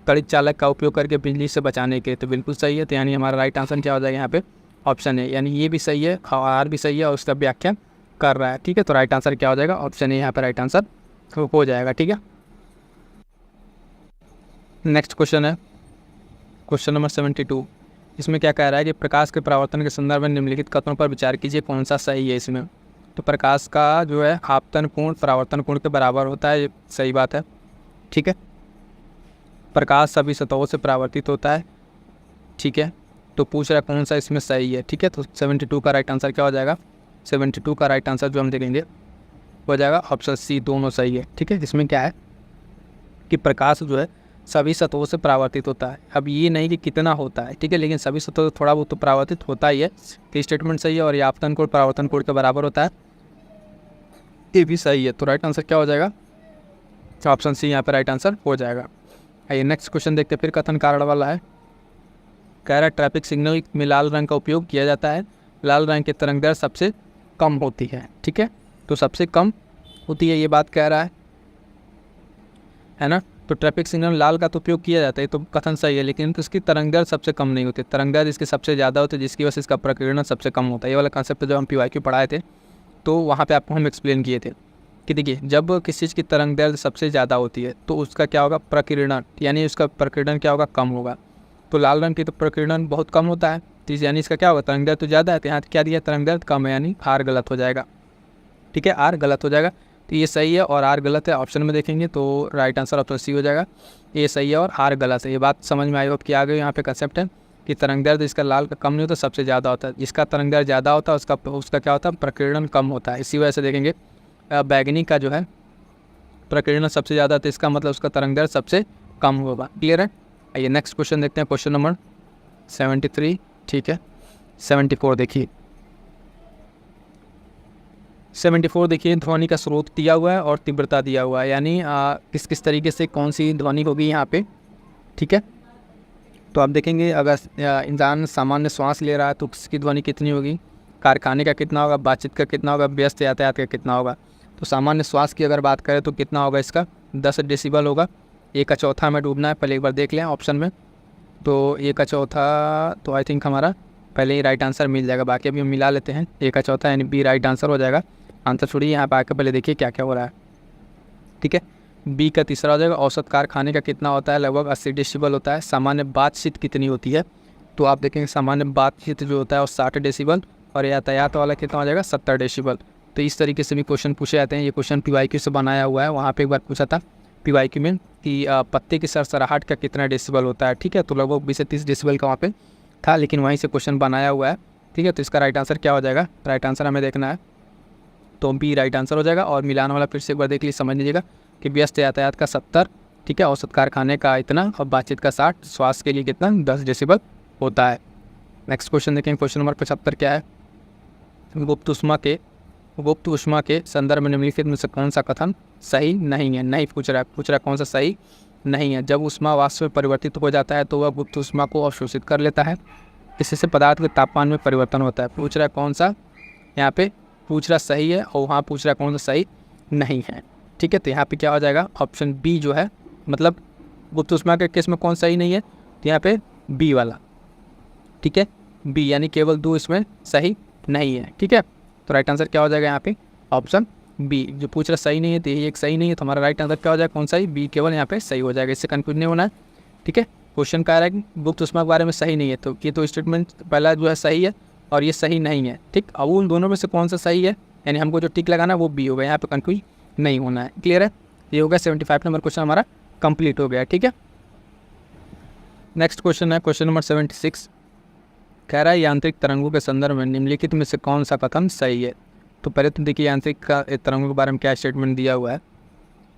तड़ित चालक का उपयोग करके बिजली से बचाने के, तो बिल्कुल सही है। तो यानी हमारा राइट आंसर क्या हो जाएगा यहाँ पे, ऑप्शन है। यानी ये भी सही है और आर भी सही है और उसका व्याख्या कर रहा है। ठीक है, तो राइट आंसर क्या हो जाएगा, ऑप्शन ए यहाँ पर राइट आंसर हो जाएगा। ठीक है, नेक्स्ट क्वेश्चन है क्वेश्चन नंबर 72। इसमें क्या कह रहा है कि प्रकाश के परावर्तन के संदर्भ में निम्नलिखित कथनों पर विचार कीजिए, कौन सा सही है इसमें। तो प्रकाश का जो है आपतन कोण परावर्तन कोण के बराबर होता है, ये सही बात है। ठीक है, प्रकाश सभी सतहों से परावर्तित होता है। ठीक है, तो पूछ रहा है कौन सा इसमें सही है। ठीक है, तो 72 का राइट आंसर क्या हो जाएगा, 72 का राइट आंसर जो हम देखेंगे हो जाएगा ऑप्शन सी, दोनों सही है। ठीक है, इसमें क्या है कि प्रकाश जो है सभी सतहों से परावर्तित होता है। अब ये नहीं कि कितना होता है, ठीक है, लेकिन सभी सतहों से थोड़ा बहुत तो परावर्तित होता ही है। कि स्टेटमेंट सही है और ये आपतन कोण परावर्तन कोण के बराबर होता है, ये भी सही है। तो राइट आंसर क्या हो जाएगा, ऑप्शन सी यहाँ पर राइट आंसर हो जाएगा। आइए नेक्स्ट क्वेश्चन देखते हैं, फिर कथन कारण वाला है। कह रहा है ट्रैफिक सिग्नल में लाल रंग का उपयोग किया जाता है, लाल रंग की तरंग दैर्घ्य सबसे कम होती है। ठीक है, तो सबसे कम होती है ये बात कह रहा है ना। तो ट्रैफिक सिग्नल लाल का तो उपयोग किया जाता है, तो कथन सही है, लेकिन इसकी तरंग दैर्घ्य सबसे कम नहीं होती, तरंग दैर्घ्य इसकी सबसे ज़्यादा होती है, जिसकी वजह से इसका प्रकीर्णन सबसे कम होता है। ये वाला कंसेप्ट जब हम PYQ पढ़ाए थे तो वहाँ पे आपको हम एक्सप्लेन किए थे कि देखिए जब किसी चीज़ की तरंग दैर्घ्य सबसे ज़्यादा होती है तो उसका क्या होगा, प्रकीर्णन, यानी उसका प्रकीर्णन क्या होगा, कम होगा। तो लाल रंग की तो प्रकीर्णन बहुत कम होता है, तो यानी इसका क्या होगा, तरंग दैर्घ्य तो ज़्यादा है, तो यहाँ क्या दिया, तरंग दैर्घ्य कम है, यानी आर गलत हो जाएगा। ठीक है, आर गलत हो जाएगा, तो ये सही है और आर गलत है। ऑप्शन में देखेंगे तो राइट आंसर ऑप्शन सी हो जाएगा, ये सही है और आर गलत है। ये बात समझ में आई हो कि आ गई। यहाँ पे कंसेप्ट है कि तरंग दैर्घ्य इसका लाल का कम नहीं होता, सबसे ज़्यादा होता है। जिसका तरंग दैर्घ्य ज़्यादा होता है उसका क्या होता है, प्रकीर्णन कम होता है। इसी वजह से देखेंगे बैगनी का जो है प्रकीर्णन सबसे ज़्यादा, तो इसका मतलब उसका तरंग दैर्घ्य सबसे कम होगा। क्लियर है, आइए नेक्स्ट क्वेश्चन देखते हैं, क्वेश्चन नंबर 73। ठीक है, 74 देखिए, 74 देखिए, ध्वनि का स्रोत दिया हुआ है और तीव्रता दिया हुआ है, यानी किस किस तरीके से कौन सी ध्वनि होगी यहाँ पे। ठीक है, तो आप देखेंगे अगर इंसान सामान्य श्वास ले रहा है तो उसकी ध्वनि कितनी होगी, कारखाने का कितना होगा, बातचीत का कितना होगा, व्यस्त यातायात का कितना होगा। तो सामान्य श्वास की अगर बात करें तो कितना होगा, इसका 10 डेसिबल होगा। एक का चौथा हमें डूबना है, पहले एक बार देख लें ऑप्शन में। तो एक का चौथा तो आई थिंक हमारा पहले ही राइट आंसर मिल जाएगा, बाकी अभी हम मिला लेते हैं। एक का चौथा यानी बी राइट आंसर हो जाएगा। आंसर छोड़िए, यहाँ पर आकर पहले देखिए क्या क्या हो रहा है, ठीक है। बी का तीसरा हो जाएगा, औसत कारखाने का कितना होता है, लगभग 80 डेसिबल होता है। सामान्य बातचीत कितनी होती है, तो आप देखेंगे सामान्य बातचीत जो होता है वो 60 डेसिबल, और यातायात वाला कितना हो जाएगा 70 डेसिबल। तो इस तरीके से भी क्वेश्चन पूछे जाते हैं। ये क्वेश्चन PYQ से बनाया हुआ है, वहाँ पे एक बार पूछा था PYQ में कि पत्ते की सरसराहट का कितना डेसिबल होता है, ठीक है। तो लगभग 20 से 30 डेसिबल का वहाँ पे था, लेकिन वहीं से क्वेश्चन बनाया हुआ है, ठीक है। तो इसका राइट आंसर क्या हो जाएगा, राइट आंसर हमें देखना है, तो बी राइट आंसर हो जाएगा। और मिलान वाला फिर से एक बार देख लीजिए, समझ लीजिएगा कि व्यस्त यातायात का 70, ठीक है, औसत कारखाने का इतना और बातचीत का 60, श्वास के लिए कितना 10 डेसिबल होता है। नेक्स्ट क्वेश्चन देखें, क्वेश्चन नंबर 75 क्या है, गुप्त ऊष्मा के संदर्भ में निम्नलिखित में से कौन सा कथन सही नहीं है। नहीं पूछ रहा है कौन सा सही नहीं है। जब ऊष्मा वाष्प में परिवर्तित हो जाता है तो वह गुप्त ऊष्मा को अवशोषित कर लेता है, इससे पदार्थ के तापमान में परिवर्तन होता है। पूछ रहा है कौन सा, यहाँ पे पूछ रहा सही है और वहाँ पूछ रहा कौन सा सही नहीं है, ठीक है। तो यहाँ पे क्या हो जाएगा, ऑप्शन बी जो है, मतलब गुप्त ऊष्मा के केस में कौन सही नहीं है, तो यहाँ पे बी वाला, ठीक है, बी यानी केवल 2 इसमें सही नहीं है, ठीक है। तो राइट आंसर क्या हो जाएगा यहाँ पे, ऑप्शन बी। जो पूछ रहा सही नहीं है तो यही एक सही नहीं है, तो हमारा राइट आंसर क्या हो जाएगा, कौन सा ही, बी केवल यहाँ पे सही हो जाएगा। इससे कन्फ्यूज नहीं होना है, ठीक है। क्वेश्चन कह रहा है कि गुप्त ऊष्मा के बारे में सही नहीं है, तो ये तो स्टेटमेंट पहला जो है सही है और ये सही नहीं है, ठीक। अब उन दोनों में से कौन सा सही है, यानी हमको जो टिक लगाना है वो बी होगा, यहाँ पे कन्फ्यूज नहीं होना है, क्लियर है। ये होगा 75 नंबर क्वेश्चन हमारा कंप्लीट हो गया, ठीक है। नेक्स्ट क्वेश्चन है क्वेश्चन नंबर 76, कह रहा है यांत्रिक तरंगों के संदर्भ में निम्नलिखित में से कौन सा कथन सही है। तो पहले तो देखिए यांत्रिक तरंगों के बारे में क्या स्टेटमेंट दिया हुआ है।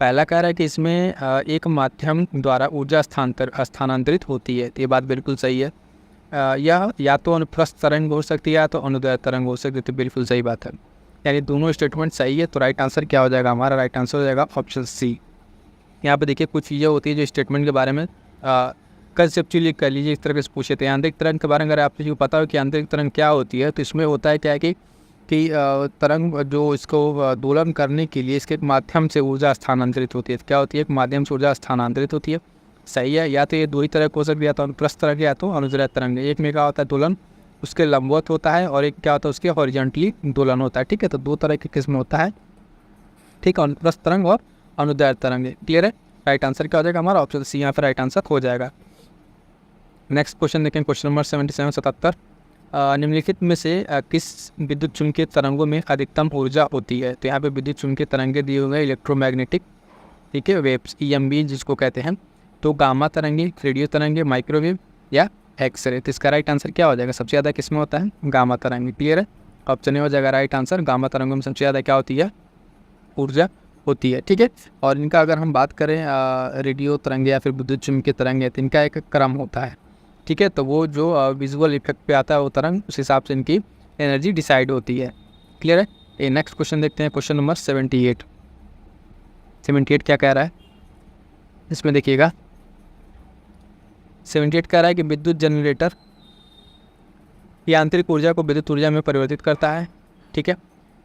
पहला कह रहा है कि इसमें एक माध्यम द्वारा ऊर्जा स्थानांतरित होती है, तो ये बात बिल्कुल सही है। यह या तो अनुप्रस्थ तरंग हो सकती है या तो अनुदैर्ध्य तरंग हो सकती है, तो बिल्कुल सही बात है, यानी दोनों स्टेटमेंट सही है। तो राइट आंसर क्या हो जाएगा, हमारा राइट आंसर हो जाएगा ऑप्शन सी। यहाँ पे देखिए कुछ चीज़ें होती है जो स्टेटमेंट के बारे में कंसेप्चुअली कर लीजिए, इस तरह से पूछे थे। यांत्रिक तरंग के बारे में अगर आप किसी को पता हो कि यांत्रिक तरंग क्या होती है, तो इसमें होता है क्या है कि तरंग जो इसको दोलन करने के लिए इसके माध्यम से ऊर्जा स्थानांतरित होती है। क्या होती है, एक माध्यम से ऊर्जा स्थानांतरित होती है, सही है। या तो ये दो ही तरह हो सकती है, या तो अनुप्रस्थ तरंग या तो अनुदैर्ध्य तरंग। एक में क्या होता है दोलन उसके लंबवत होता है और एक क्या होता है उसके हॉरिजॉन्टली दोलन होता है, ठीक है। तो दो तरह की किस्म होता है, ठीक है, अनुप्रस्थ तरंग और अनुदैर्ध्य तरंग, क्लियर है। राइट आंसर क्या हो जाएगा हमारा ऑप्शन सी, यहाँ पर राइट आंसर हो जाएगा। नेक्स्ट क्वेश्चन देखें, क्वेश्चन नंबर 77 निम्नलिखित में से किस विद्युत चुम्बकीय तरंगों में अधिकतम ऊर्जा होती है। तो यहाँ पे विद्युत चुम्बकीय तरंगे दिए हुए हैं, इलेक्ट्रोमैग्नेटिक, ठीक है, वेव्स EMB जिसको कहते हैं। तो गामा तरंगे, रेडियो तरंगे, माइक्रोवेव या एक्सरे। तो इसका राइट आंसर क्या हो जाएगा, सबसे ज़्यादा किस में होता है, गामा तरंगे, क्लियर है। ऑप्शन ए हो जाएगा राइट आंसर, गामा तरंगों में सबसे ज़्यादा क्या होती है, ऊर्जा होती है, ठीक है। और इनका अगर हम बात करें रेडियो तरंगे या फिर विद्युत चुम्बकीय तरंगे, तो इनका एक क्रम होता है, ठीक है। तो वो जो विजुअल इफेक्ट पे आता है वो तरंग, उस हिसाब से इनकी एनर्जी डिसाइड होती है, क्लियर है। ये नेक्स्ट क्वेश्चन देखते हैं, क्वेश्चन नंबर 78 क्या कह रहा है, इसमें देखिएगा 78 कह रहा है कि विद्युत जनरेटर यांत्रिक ऊर्जा को विद्युत ऊर्जा में परिवर्तित करता है, ठीक है।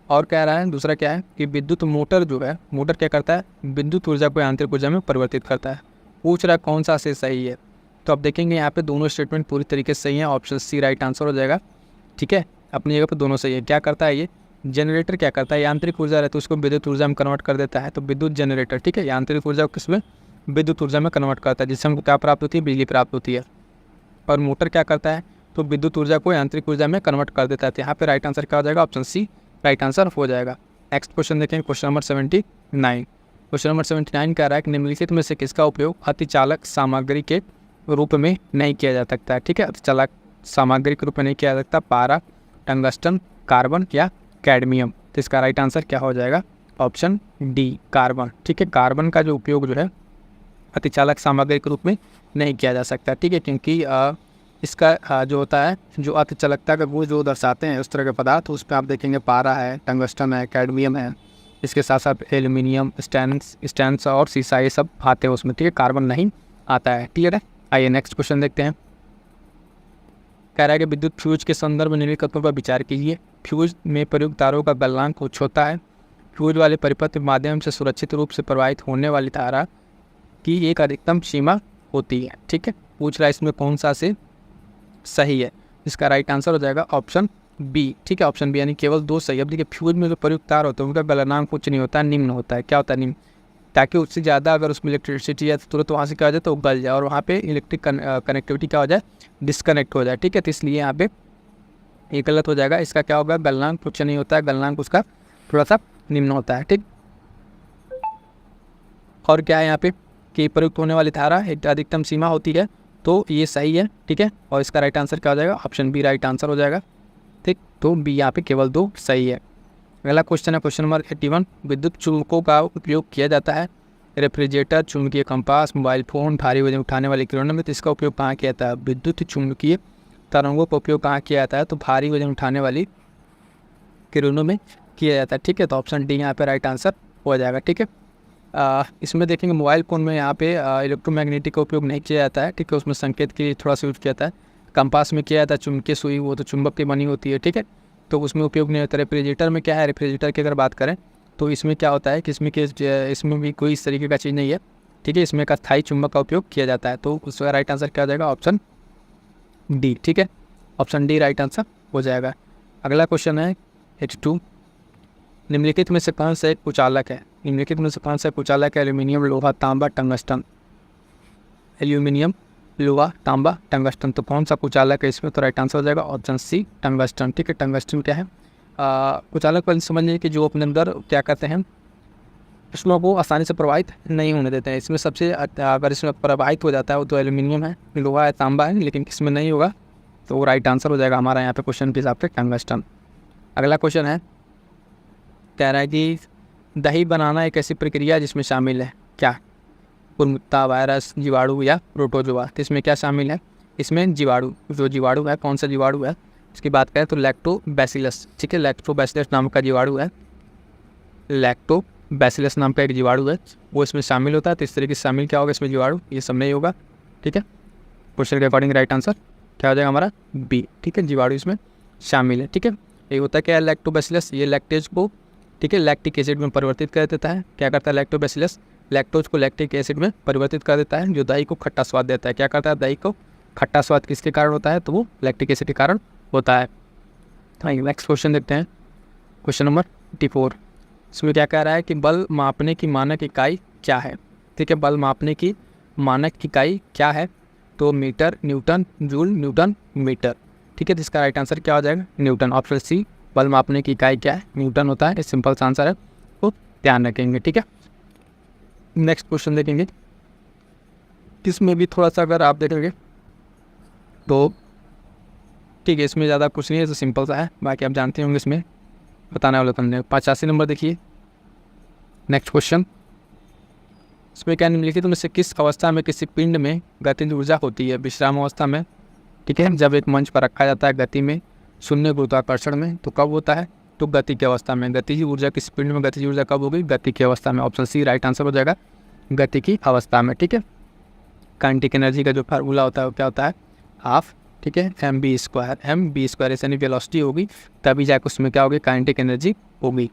और कह रहा है दूसरा क्या है कि विद्युत मोटर जो है, मोटर क्या करता है, विद्युत ऊर्जा को यांत्रिक ऊर्जा में परिवर्तित करता है। पूछ रहा है कौन सा से सही है। तो आप देखेंगे यहाँ पे दोनों स्टेटमेंट पूरी तरीके से सही है, ऑप्शन सी राइट आंसर हो जाएगा, ठीक है। अपनी जगह पर दोनों सही है। क्या करता है ये जनरेटर, क्या करता है, यांत्रिक ऊर्जा रहती है उसको विद्युत ऊर्जा में कन्वर्ट कर देता है। तो विद्युत जनरेटर, ठीक है, यांत्रिक ऊर्जा को किसमें, विद्युत ऊर्जा में कन्वर्ट करता है, जिससे हमको क्या प्राप्त होती है, बिजली प्राप्त होती है। और मोटर क्या करता है, तो विद्युत ऊर्जा को यांत्रिक ऊर्जा में कन्वर्ट कर देता है। तो यहाँ पे राइट आंसर क्या हो जाएगा, ऑप्शन सी राइट आंसर हो जाएगा। नेक्स्ट क्वेश्चन देखेंगे, क्वेश्चन नंबर 79। क्वेश्चन नंबर 79 कह रहा है कि निम्नलिखित में से किसका उपयोग अतिचालक सामग्री के रूप में नहीं किया जा सकता है, ठीक है। अतिचालक सामग्री के रूप में नहीं किया जा सकता, पारा, टंगस्टन, कार्बन या कैडमियम। तो इसका राइट आंसर क्या हो जाएगा, ऑप्शन डी कार्बन, ठीक है। कार्बन का जो उपयोग जो है अतिचालक सामग्री के रूप में नहीं किया जा सकता, ठीक है, क्योंकि इसका जो होता है, जो अतिचालकता का गुण जो दर्शाते हैं उस तरह के पदार्थ, उस पर आप देखेंगे पारा है, टंगस्टन है, कैडमियम है, इसके साथ साथ एल्यूमिनियम, स्टैंस और सीसा, ये सब आते हैं उसमें, ठीक है। कार्बन नहीं आता है, क्लियर है। आइए नेक्स्ट क्वेश्चन देखते हैं। कह रहा है कि विद्युत फ्यूज के संदर्भ में निम्नलिखित कथनों पर विचार कीजिए। फ्यूज में प्रयुक्त तारों का गलनांक उच्च होता है। फ्यूज वाले परिपथ के माध्यम से सुरक्षित रूप से प्रवाहित होने वाली धारा की एक अधिकतम सीमा होती है। ठीक है, पूछ रहा है इसमें कौन सा से सही है। इसका राइट आंसर हो जाएगा ऑप्शन बी। ठीक है, ऑप्शन बी, यानी केवल 2 सही। अब देखिए फ्यूज में जो प्रयुक्त तार होते हैं उनका गलनांक उच्च नहीं होता है, निम्न होता है। क्या होता है? निम्न, ताकि उससे ज़्यादा अगर उसमें इलेक्ट्रिसिटी है तो तुरंत वहाँ से क्या हो जाए तो गल जाए और वहाँ पे इलेक्ट्रिक कनेक्टिविटी क्या हो जाए, डिस्कनेक्ट हो जाए। ठीक है, तो इसलिए यहाँ पे ये गलत हो जाएगा। इसका क्या होगा, गलनांक उच्च नहीं होता है, गलनांक उसका थोड़ा सा निम्न होता है। ठीक, और क्या है यहाँ पे कि प्रयुक्त होने वाली धारा एक अधिकतम सीमा होती है, तो ये सही है। ठीक है, और इसका राइट आंसर क्या हो जाएगा, ऑप्शन बी राइट आंसर हो जाएगा। ठीक, तो बी यहाँ पे केवल 2 सही है। अगला क्वेश्चन है क्वेश्चन नंबर 81। विद्युत चुम्बकों का उपयोग किया जाता है रेफ्रिजरेटर, चुंबकीय कंपास, मोबाइल फ़ोन, भारी वजन उठाने वाले खिलौनों में। तो इसका उपयोग कहाँ किया जाता है? विद्युत चुम्बकीय तरंगों का उपयोग कहाँ किया जाता है? तो भारी वजन उठाने वाली खिलौनों में किया जाता है। ठीक है, तो ऑप्शन डी यहाँ पे राइट आंसर हो जाएगा। ठीक है, इसमें देखेंगे मोबाइल फ़ोन में यहाँ पे इलेक्ट्रोमैग्नेटिक का उपयोग नहीं किया जाता है। ठीक है, उसमें संकेत के लिए थोड़ा सा यूज किया जाता है। कंपास में किया जाता है चुंबकीय सुई, वो तो चुंबक की बनी होती है। ठीक है, तो उसमें उपयोग नहीं होता। रेफ्रिजरेटर में क्या है, रेफ्रिजरेटर की अगर बात करें तो इसमें क्या होता है कि इसमें भी कोई इस तरीके का चीज़ नहीं है। ठीक है, इसमें एक अस्थायी चुंबक का उपयोग किया जाता है। तो उसका राइट आंसर क्या हो जाएगा, ऑप्शन डी। ठीक है, ऑप्शन डी राइट आंसर हो जाएगा। अगला क्वेश्चन है 82। निम्नलिखित में से कौन सा एक कुचालक है? निम्नलिखित में से कौन सा कुचालक है? एल्यूमिनियम, लोहा, तांबा, टंगस्टन। एल्यूमिनियम, लोहा, तांबा, टंगस्टन। तो कौन सा कुचालक है इसमें? तो राइट आंसर हो जाएगा ऑप्शन सी टंगस्टन। ठीक है, टंगस्टन क्या है? कुचालक पर समझिए कि जो अपने अंदर क्या करते हैं, उसमें वो आसानी से प्रवाहित नहीं होने देते हैं। इसमें सबसे अगर इसमें प्रवाहित हो जाता है वो तो एल्यूमिनियम है, लोहा है, तांबा है, लेकिन इसमें नहीं होगा, तो वो राइट आंसर हो जाएगा हमारा यहाँ पे क्वेश्चन के हिसाब से टंगस्टन। अगला क्वेश्चन है, कह रहा है कि दही बनाना एक ऐसी प्रक्रिया जिसमें शामिल है क्या? कुत्ता, वायरस, जीवाणु या प्रोटोजोआ। तो इसमें क्या शामिल है? इसमें जीवाणु, जो जीवाणु है, कौन सा जीवाणु है इसकी बात करें तो लैक्टोबैसिलस। ठीक है, लैक्टोबैसिलस नाम का जीवाणु है, लैक्टोबैसिलस नाम का एक जीवाणु है, वो इसमें शामिल होता है। तो इस तरीके से शामिल क्या होगा इसमें जीवाणु, ये सब नहीं होगा। ठीक है, क्वेश्चन के अकॉर्डिंग राइट आंसर क्या हो जाएगा हमारा, बी। ठीक है, जीवाणु इसमें शामिल है। ठीक है, ये होता है क्या है, लैक्टोबैसिलस ये लैक्टेज को, ठीक है, लैक्टिक एसिड में परिवर्तित कर देता है। क्या करता है लैक्टोबैसिलस? लैक्टोज को लैक्टिक एसिड में परिवर्तित कर देता है, जो दही को खट्टा स्वाद देता है। क्या करता है, दही को खट्टा स्वाद किसके कारण होता है? तो वो लैक्टिक एसिड के कारण होता है। नेक्स्ट क्वेश्चन देखते हैं, क्वेश्चन नंबर 84। इसमें क्या कह रहा है कि बल मापने की मानक इकाई क्या है? ठीक है, बल मापने की मानक इकाई क्या है? तो metre, newton, joule, newton, metre. ठीक है, तो इसका राइट आंसर क्या हो जाएगा, न्यूटन। ऑप्शन सी, बल मापने की इकाई क्या है? न्यूटन होता है। सिंपल सा आंसर है, तो ध्यान रखेंगे। ठीक है, नेक्स्ट क्वेश्चन देखेंगे, इसमें भी थोड़ा सा अगर आप देखेंगे तो ठीक है, इसमें ज़्यादा कुछ नहीं है, तो सिंपल सा है, बाकी आप जानते होंगे इसमें बताने वाला तुमने। 85 नंबर देखिए, नेक्स्ट क्वेश्चन। इसमें क्या निम्नलिखित में से किस अवस्था में किसी पिंड में गतिज ऊर्जा होती है? विश्राम अवस्था में। ठीक है, जब एक मंच पर रखा जाता है गति में, शून्य गुरुत्वाकर्षण में। तो कब होता है? तो गति की अवस्था में। गतिज ऊर्जा किसी पिंड में गतिज ऊर्जा कब होगी? गति की अवस्था में। ऑप्शन सी राइट आंसर हो जाएगा, गति की अवस्था में। ठीक है, काइनेटिक एनर्जी का जो फार्मूला होता है वो क्या होता है, हाफ, ठीक है, mv², यानी वेलोसिटी होगी तभी जाकर उसमें क्या होगी, काइनेटिक एनर्जी होगी।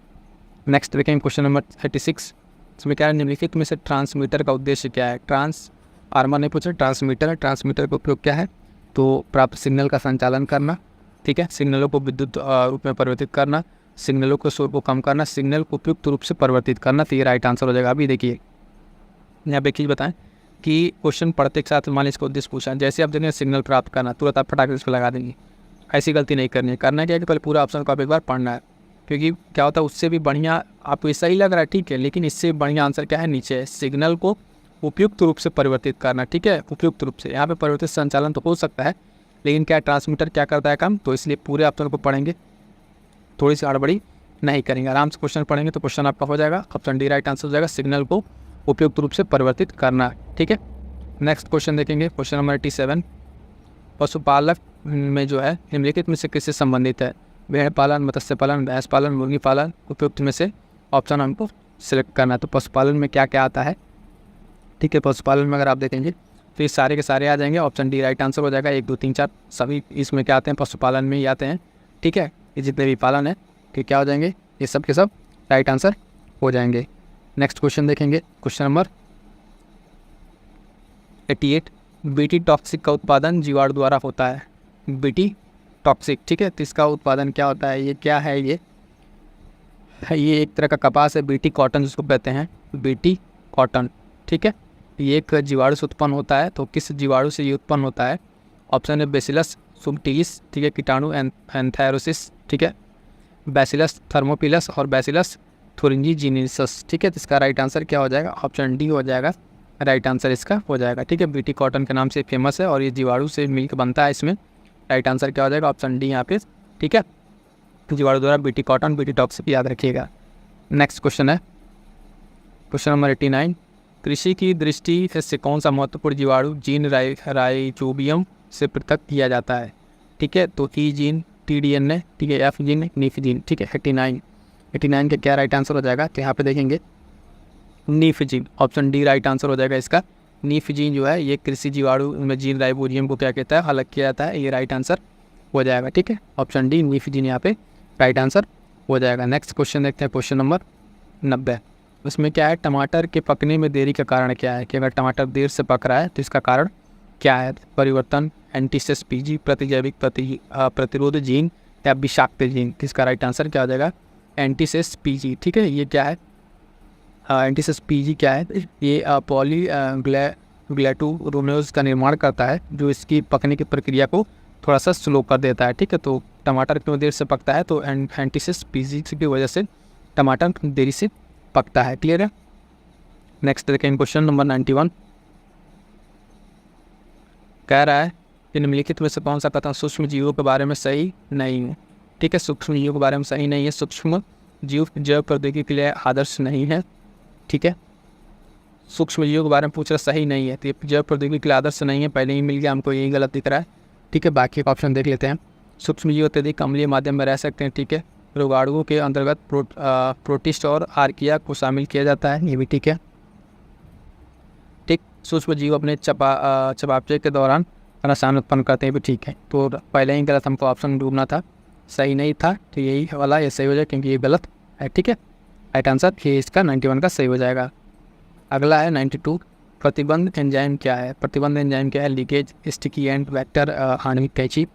नेक्स्ट देखेंगे क्वेश्चन नंबर 36। इसमें क्या है, निम्नलिखित में से ट्रांसमीटर का उद्देश्य क्या है? ट्रांसफार्मर नहीं पूछा, ट्रांसमीटर है। ट्रांसमीटर का उपयोग क्या है? तो प्राप्त सिग्नल का संचालन करना, ठीक है, सिग्नलों को विद्युत रूप में परिवर्तित करना, सिग्नलों के शोर को कम करना, सिग्नल को उपयुक्त रूप से परिवर्तित करना। तो ये राइट आंसर हो जाएगा। अभी देखिए यहाँ पे एक चीज़ बताएं कि क्वेश्चन पढ़ते के साथ मान लीजिए इसका उद्देश्य पूछा, जैसे आप देखेंगे सिग्नल प्राप्त करना, तुरंत आप फटाके इस पर लगा देंगे, ऐसी गलती नहीं करनी है। करना क्या है कि पहले पूरा ऑप्शन को आप एक बार पढ़ना है, क्योंकि क्या होता है उससे भी बढ़िया आपको ऐसा ही लग रहा है, ठीक है, लेकिन इससे बढ़िया आंसर क्या है, नीचे है, सिग्नल को उपयुक्त रूप से परिवर्तित करना। ठीक है, उपयुक्त रूप से, यहाँ पे परिवर्तित संचालन तो हो सकता है, लेकिन क्या ट्रांसमीटर क्या करता है काम, तो इसलिए पूरे ऑप्शन को पढ़ेंगे, थोड़ी सी हड़बड़ी नहीं करेंगे, आराम से क्वेश्चन पढ़ेंगे तो क्वेश्चन आपका हो जाएगा। ऑप्शन डी राइट आंसर हो जाएगा, सिग्नल को उपयुक्त रूप से परिवर्तित करना। ठीक है, नेक्स्ट क्वेश्चन देखेंगे, क्वेश्चन नंबर 87। पशुपालक में जो है निम्नलिखित में से किससे संबंधित है? भेड़ पालन, मत्स्य पालन, भैंस पालन, मुर्गी पालन। उपयुक्त में से ऑप्शन हमको सिलेक्ट करना है। तो पशुपालन में क्या क्या आता है? ठीक है, पशुपालन में अगर आप देखेंगे तो ये सारे के सारे आ जाएंगे, ऑप्शन डी राइट आंसर हो जाएगा। 1 2 3 4 सभी इसमें क्या आते हैं, पशुपालन में ही आते हैं, ठीक है। ये जितने भी पालन है कि क्या हो जाएंगे, ये सब के सब राइट आंसर हो जाएंगे। नेक्स्ट क्वेश्चन देखेंगे, क्वेश्चन नंबर 88, बीटी टॉक्सिक का उत्पादन जीवाणु द्वारा होता है। बीटी टॉक्सिक, ठीक है, तो इसका उत्पादन क्या होता है, ये क्या है, ये एक तरह का कपास है, बीटी कॉटन जिसको कहते हैं, बीटी कॉटन, ठीक है। ये एक जीवाणु से उत्पन्न होता है, तो किस जीवाणु से ये उत्पन्न होता है, ऑप्शन है बेसिलस सुब्टिलिस, ठीक है, कीटाणु एंथायरोसिस, ठीक है, बैसिलस थर्मोपिलस और बैसिलस थुरिंजीजिनेसिस, ठीक है। तो इसका राइट आंसर क्या हो जाएगा, ऑप्शन डी हो जाएगा, राइट आंसर इसका हो जाएगा, ठीक है। बीटी कॉटन के नाम से फेमस है और ये जीवाणु से मिलकर बनता है, इसमें राइट आंसर क्या हो जाएगा, ऑप्शन डी यहाँ पे, ठीक है। जीवाणु द्वारा बीटी कॉटन, बीटी टॉक्सिक याद रखिएगा। नेक्स्ट क्वेश्चन है क्वेश्चन नंबर 89, कृषि की दृष्टि से कौन सा महत्वपूर्ण जीवाणु जीन राइजोबियम से पृथक किया जाता है, ठीक है। तो ई जीन, टीडीएनए, ठीक है, एफ जीन, नीफ जीन, ठीक है। 89 का क्या राइट आंसर हो जाएगा, तो यहाँ पे देखेंगे knife gene, option D right answer हो जाएगा इसका। नीफ जीन जो है ये कृषि जीवाणु में जीन राइजोबियम को क्या कहता है, अलग किया जाता है, ये राइट आंसर हो जाएगा, ठीक है। ऑप्शन डी नीफ जीन यहाँ पे राइट आंसर हो जाएगा। नेक्स्ट क्वेश्चन देखते हैं, क्वेश्चन नंबर 90, उसमें क्या है, टमाटर के पकने में देरी का कारण क्या है, कि अगर टमाटर देर से पक रहा है तो इसका कारण क्या है, परिवर्तन, एंटीसेस पीजी, प्रतिजैविक प्रतिरोध जीन या विषाक्त जीन। इसका राइट आंसर क्या हो जाएगा, एंटीसेस पीजी, ठीक है। ये क्या है, एंटीसेस पीजी क्या है, ये पॉलीग्लैटुरोनोज का निर्माण करता है, जो इसकी पकने की प्रक्रिया को थोड़ा सा स्लो कर देता है, ठीक है। तो टमाटर क्यों देर से पकता है, तो एंटीसेस पीजी की वजह से टमाटर देरी से पकता है, क्लियर है। नेक्स्ट देखें क्वेश्चन नंबर 91, कह रहा है कि निम्नलिखित में से कौन सा कथन सूक्ष्म जीवों के बारे में सही नहीं है, ठीक है। सूक्ष्म जीवों के बारे में सही नहीं है, सूक्ष्म जीव जैव प्रौद्योगिकी के लिए आदर्श नहीं है, ठीक है। सूक्ष्म जीवों के बारे में पूछ रहा, सही नहीं है, तो ये जैव प्रौद्योगिकी के लिए आदर्श नहीं है, पहले ही मिल गया हमको, यही गलत दिख रहा है, ठीक है। बाकी का ऑप्शन देख लेते हैं, सूक्ष्म जीव अत्यधिक अम्लीय माध्यम में रह सकते हैं, ठीक है। रोगाणुओं के अंतर्गत प्रोटिस्ट और आर्किया को शामिल किया जाता है, ये भी ठीक है, ठीक। सूक्ष्म जीव अपने चबापचे के दौरान रसायन उत्पन्न करते हैं, भी ठीक है। तो पहले ही गलत हमको ऑप्शन ढूंढना था, सही नहीं था, तो यही वाला ये सही हो जाए, क्योंकि ये गलत है, ठीक है। राइट आंसर ये इसका 91 का सही हो जाएगा। अगला है 92, प्रतिबंध एंजाइम क्या है, प्रतिबंध एंजाइम क्या है, लीकेज, स्टिकी एंड वेक्टर, आणविक कैंची,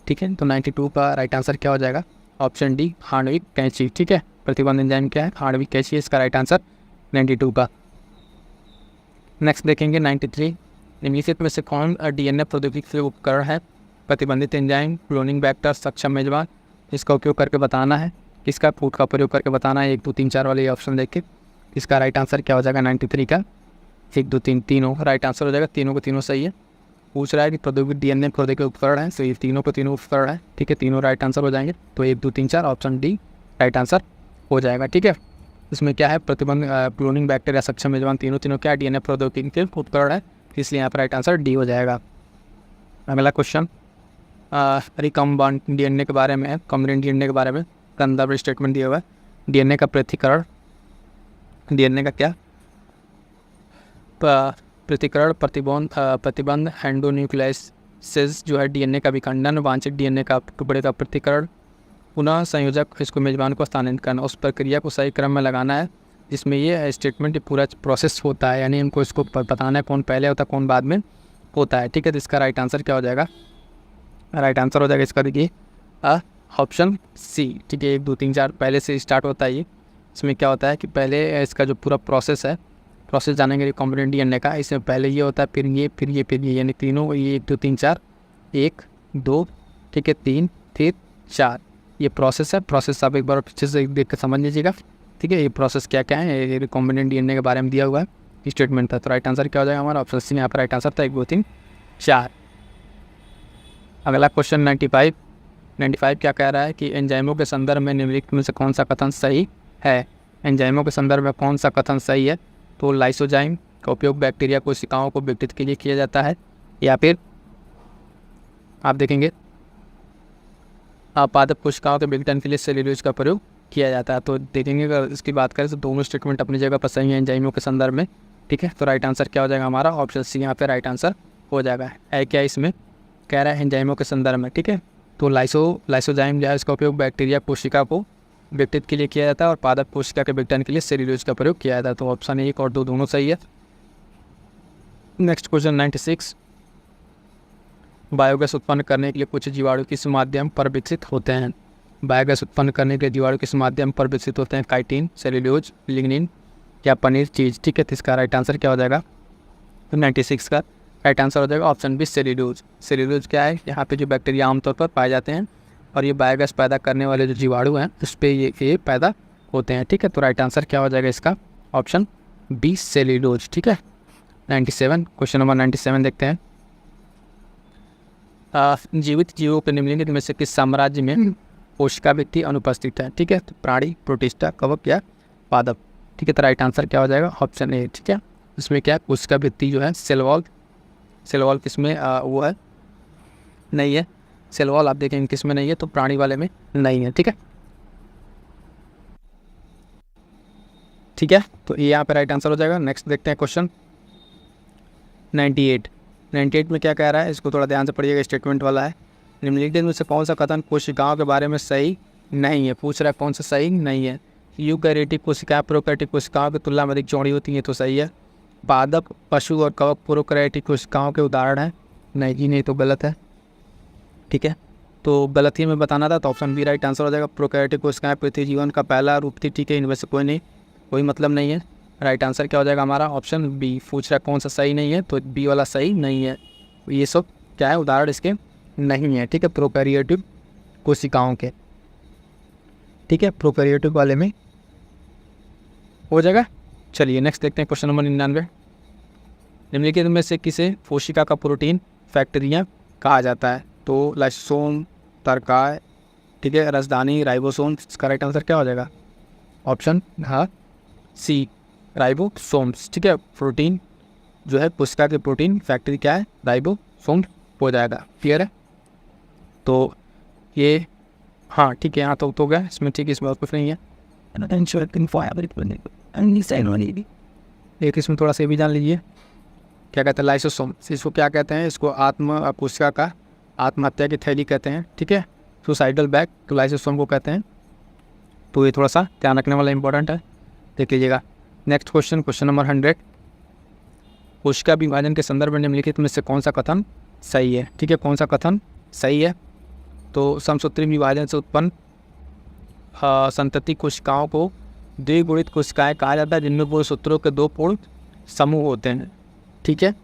ठीक है। तो 92 का राइट आंसर क्या हो जाएगा, ऑप्शन डी आणविक कैंची, ठीक है। प्रतिबंध एंजाइम क्या है, आणविक कैंची, इसका राइट आंसर 92 का। नेक्स्ट देखेंगे 93, निम्नलिखित में से कौन डीएनए प्रौद्योगिकी उपकरण है, प्रतिबंधित एंजाइम, क्लोनिंग वेक्टर, सक्षम मेजबान, इसका उपयोग करके बताना है, किसका फूड का प्रयोग करके बताना है, 1 2 3 4 वाले ऑप्शन देख के इसका राइट आंसर क्या हो जाएगा, 93 का 1 2 3 तीनों राइट आंसर हो जाएगा, तीनों को तीनों सही है। पूछ रहा है कि प्रौद्योगिकी डीएनए प्रौद्योगिकी उपकरण है, तो ये तीनों को तीनों उपकरण है, ठीक है, तीनों राइट आंसर हो जाएंगे। तो 1 2 3 4 ऑप्शन डी राइट आंसर हो जाएगा, ठीक है। इसमें क्या है, प्रतिबंध, क्लोनिंग बैक्टीरिया, सक्षम मेजबान, तीनों क्या डीएनए प्रौद्योगिकी के उपकरण है, इसलिए यहाँ पर राइट आंसर डी हो जाएगा। अगला क्वेश्चन रिकम्बाउंड डीएनए के बारे में है, कॉम्बिनेंट डीएनए के बारे में संदर्भ स्टेटमेंट दिया हुआ है। डीएनए का पृथक्करण, डीएनए का क्या पृथक्करण, प्रतिबंध एंडोन्यूक्लियोसिस जो है डीएनए का विखंडन, वांछित डीएनए का टुकड़े का पृथक्करण, पुनः संयोजक इसको मेजबान को स्थानांतरित करना, उस प्रक्रिया को सही क्रम में लगाना है, जिसमें ये स्टेटमेंट पूरा प्रोसेस होता है, यानी हमको इसको बताना है कौन पहले होता है कौन बाद में होता है, ठीक है। तो इसका राइट आंसर क्या हो जाएगा, राइट आंसर हो जाएगा इसका, देखिए ऑप्शन सी, ठीक है। 1 2 3 4 पहले से स्टार्ट होता है ये। इसमें क्या होता है कि पहले इसका जो पूरा प्रोसेस है, प्रोसेस जानेंगे रिकॉम्बिनेंट डीएनए का, इसमें पहले ये होता है, फिर ये, यानी तीनों, ये 1 2 3 4 1 2, ठीक है, 3 फिर 4, ये प्रोसेस है। प्रोसेस आप एक बार पीछे से देख कर समझ लीजिएगा, ठीक है। ये प्रोसेस क्या क्या है, ये रिकॉम्बिनेंट डीएनए के बारे में दिया हुआ है, स्टेटमेंट था। तो राइट आंसर क्या हो जाएगा हमारा, ऑप्शन सी में यहाँ पर राइट आंसर था, 1 2 3 4। अगला क्वेश्चन 95 क्या कह रहा है कि एंजाइमों के संदर्भ में निम्नलिखित में से कौन सा कथन सही है। एंजाइमों के संदर्भ में कौन सा कथन सही है, तो लाइसोजाइम का उपयोग बैक्टीरिया कोशिकाओं को विघटित के लिए किया जाता है, या फिर आप देखेंगे पादप कोशिकाओं के विघटन के लिए सेल्यूलोज का प्रयोग किया जाता है। तो देखेंगे अगर इसकी बात करें तो दोनों स्टेटमेंट अपनी जगह पर सही है एंजाइमों के संदर्भ में, ठीक है। तो राइट आंसर क्या हो जाएगा हमारा, ऑप्शन सी यहाँ पे राइट आंसर हो जाएगा। है क्या इसमें, कह रहा है एंजाइमों के संदर्भ में, ठीक है। तो लाइसोजाइम जो है इसका उपयोग बैक्टीरिया कोशिका को विघटित के लिए किया जाता है और पादप कोशिका के विघटन के लिए सेल्यूलोज का प्रयोग किया जाता है। तो ऑप्शन 1 और 2 दोनों सही है। नेक्स्ट क्वेश्चन 96, बायोगैस उत्पन्न करने के लिए कुछ जीवाणु किस माध्यम पर विकसित होते हैं। बायोगैस उत्पन्न करने के लिए जीवाणु किस माध्यम पर विकसित होते हैं, काइटिन, सेल्यूलोज, लिग्निन या पनीर चीज, ठीक है। तो इसका राइट आंसर क्या हो जाएगा, तो 96 का राइट आंसर हो जाएगा ऑप्शन बी सेल्यूलोज। सेल्यूलोज क्या है, यहाँ पे जो बैक्टीरिया आमतौर पर पाए जाते हैं और ये बायोगैस पैदा करने वाले जो जीवाणु हैं उस पर ये पैदा होते हैं, ठीक है। तो राइट आंसर क्या हो जाएगा इसका, ऑप्शन बी सेल्यूलोज, ठीक है। 97, क्वेश्चन नंबर 97 देखते हैं। जीवित जीवों के निम्नलिखित में से किस साम्राज्य में कोशिका भित्ति अनुपस्थित है, ठीक है। तो प्राणी, प्रोटिस्टा, कवक या पादप, ठीक है। तो राइट आंसर क्या हो जाएगा, ऑप्शन ए, ठीक है। इसमें क्या कोशिका भित्ति जो है सेल वॉल किसमें वो है, नहीं है। सेल वॉल आप देखेंगे किसमें नहीं है, तो प्राणी वाले में नहीं है, ठीक है। ठीक है, तो ये यहाँ पे राइट आंसर हो जाएगा। नेक्स्ट देखते हैं क्वेश्चन 98 में क्या कह रहा है, इसको थोड़ा ध्यान से पढ़िएगा, स्टेटमेंट वाला है। निम्नलिखित में से कौन सा कथन कोशिकाओं के बारे में सही नहीं है, पूछ रहा है कौन सा सही नहीं है। यूकैरियोटिक कोशिकाएं प्रोकैरियोटिक कोशिकाओं की तुलना में अधिक चौड़ी होती हैं, तो सही है। पादप, पशु और कवक प्रोकैरियोटिक कोशिकाओं के उदाहरण हैं, नहीं जी, नहीं तो गलत है, ठीक है। तो गलत ही में बताना था, तो ऑप्शन बी राइट आंसर हो जाएगा। प्रोकैरियोटिक कोशिकाएं पृथ्वी जीवन का पहला रूप थी, ठीक है। इनमें से कोई मतलब नहीं है। राइट आंसर क्या हो जाएगा हमारा, ऑप्शन बी। पूछ रहा है कौन सा सही नहीं है, तो बी वाला सही नहीं है। ये सब क्या है, उदाहरण इसके नहीं है, ठीक है, प्रोकैरियोटिक कोशिकाओं के, ठीक है। प्रोकैरियोटिक वाले में हो जाएगा। चलिए नेक्स्ट देखते हैं क्वेश्चन नंबर 99। निम्नलिखित में से किसे कोशिका का प्रोटीन फैक्ट्रियाँ कहा जाता है, तो लाइसोसोम, तर्काय, ठीक है, राजधानी, राइबोसोम। इसका राइट आंसर क्या हो जाएगा, ऑप्शन हाँ सी, राइबोसोम्स, ठीक है। प्रोटीन जो है कोशिका के प्रोटीन फैक्ट्री क्या है, राइबोसोम हो जाएगा, क्लियर है। तो ये हाँ ठीक है, यहाँ तो हो गया इसमें, ठीक है, इसमें और कुछ नहीं है। एक इसमें थोड़ा सा भी जान लीजिए, क्या कहते हैं लाइसोसोम, इसको क्या कहते हैं, इसको कोशिका का आत्महत्या की थैली कहते हैं, ठीक है। सुसाइडल बैग तो लाइसोसोम को कहते हैं। तो ये थोड़ा सा ध्यान रखने वाला इंपॉर्टेंट है, देख लीजिएगा। नेक्स्ट क्वेश्चन नंबर 100, कोशिका विभाजन के संदर्भ में निम्नलिखित में से कौन सा कथन सही है, ठीक है। कौन सा कथन सही है, तो समसूत्री विभाजन से उत्पन्न संतति कोशिकाओं को द्विगुणित कोशिकाएं कहा जाता है, जिनमें पूर्ण सूत्रों के 2 पूर्ण समूह होते हैं, ठीक है।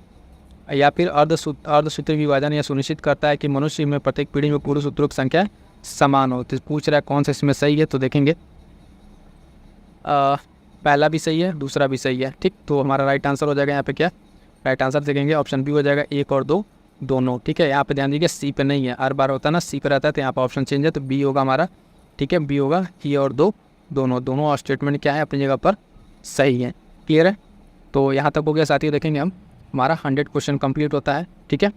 या फिर अर्धसूत्री विभाजन यह सुनिश्चित करता है कि मनुष्य में प्रत्येक पीढ़ी में पूर्ण सूत्रों की संख्या समान हो। तो पूछ रहा है कौन सा इसमें सही है, तो देखेंगे पहला भी सही है, दूसरा भी सही है, ठीक। तो हमारा राइट आंसर हो जाएगा यहाँ पे क्या, राइट आंसर देखेंगे ऑप्शन बी हो जाएगा, 1 और 2 दोनों, ठीक है। यहाँ पे ध्यान दीजिए सी पे नहीं है, हर बार होता है ना सी पे रहता है, तो यहाँ पर ऑप्शन चेंज है, तो बी होगा हमारा, ठीक है। बी होगा, ए और 2 दोनों स्टेटमेंट क्या है अपनी जगह पर सही है, क्लियर है। तो यहाँ तक हो गया साथियों, देखेंगे हम हमारा 100 क्वेश्चन कंप्लीट होता है, ठीक है।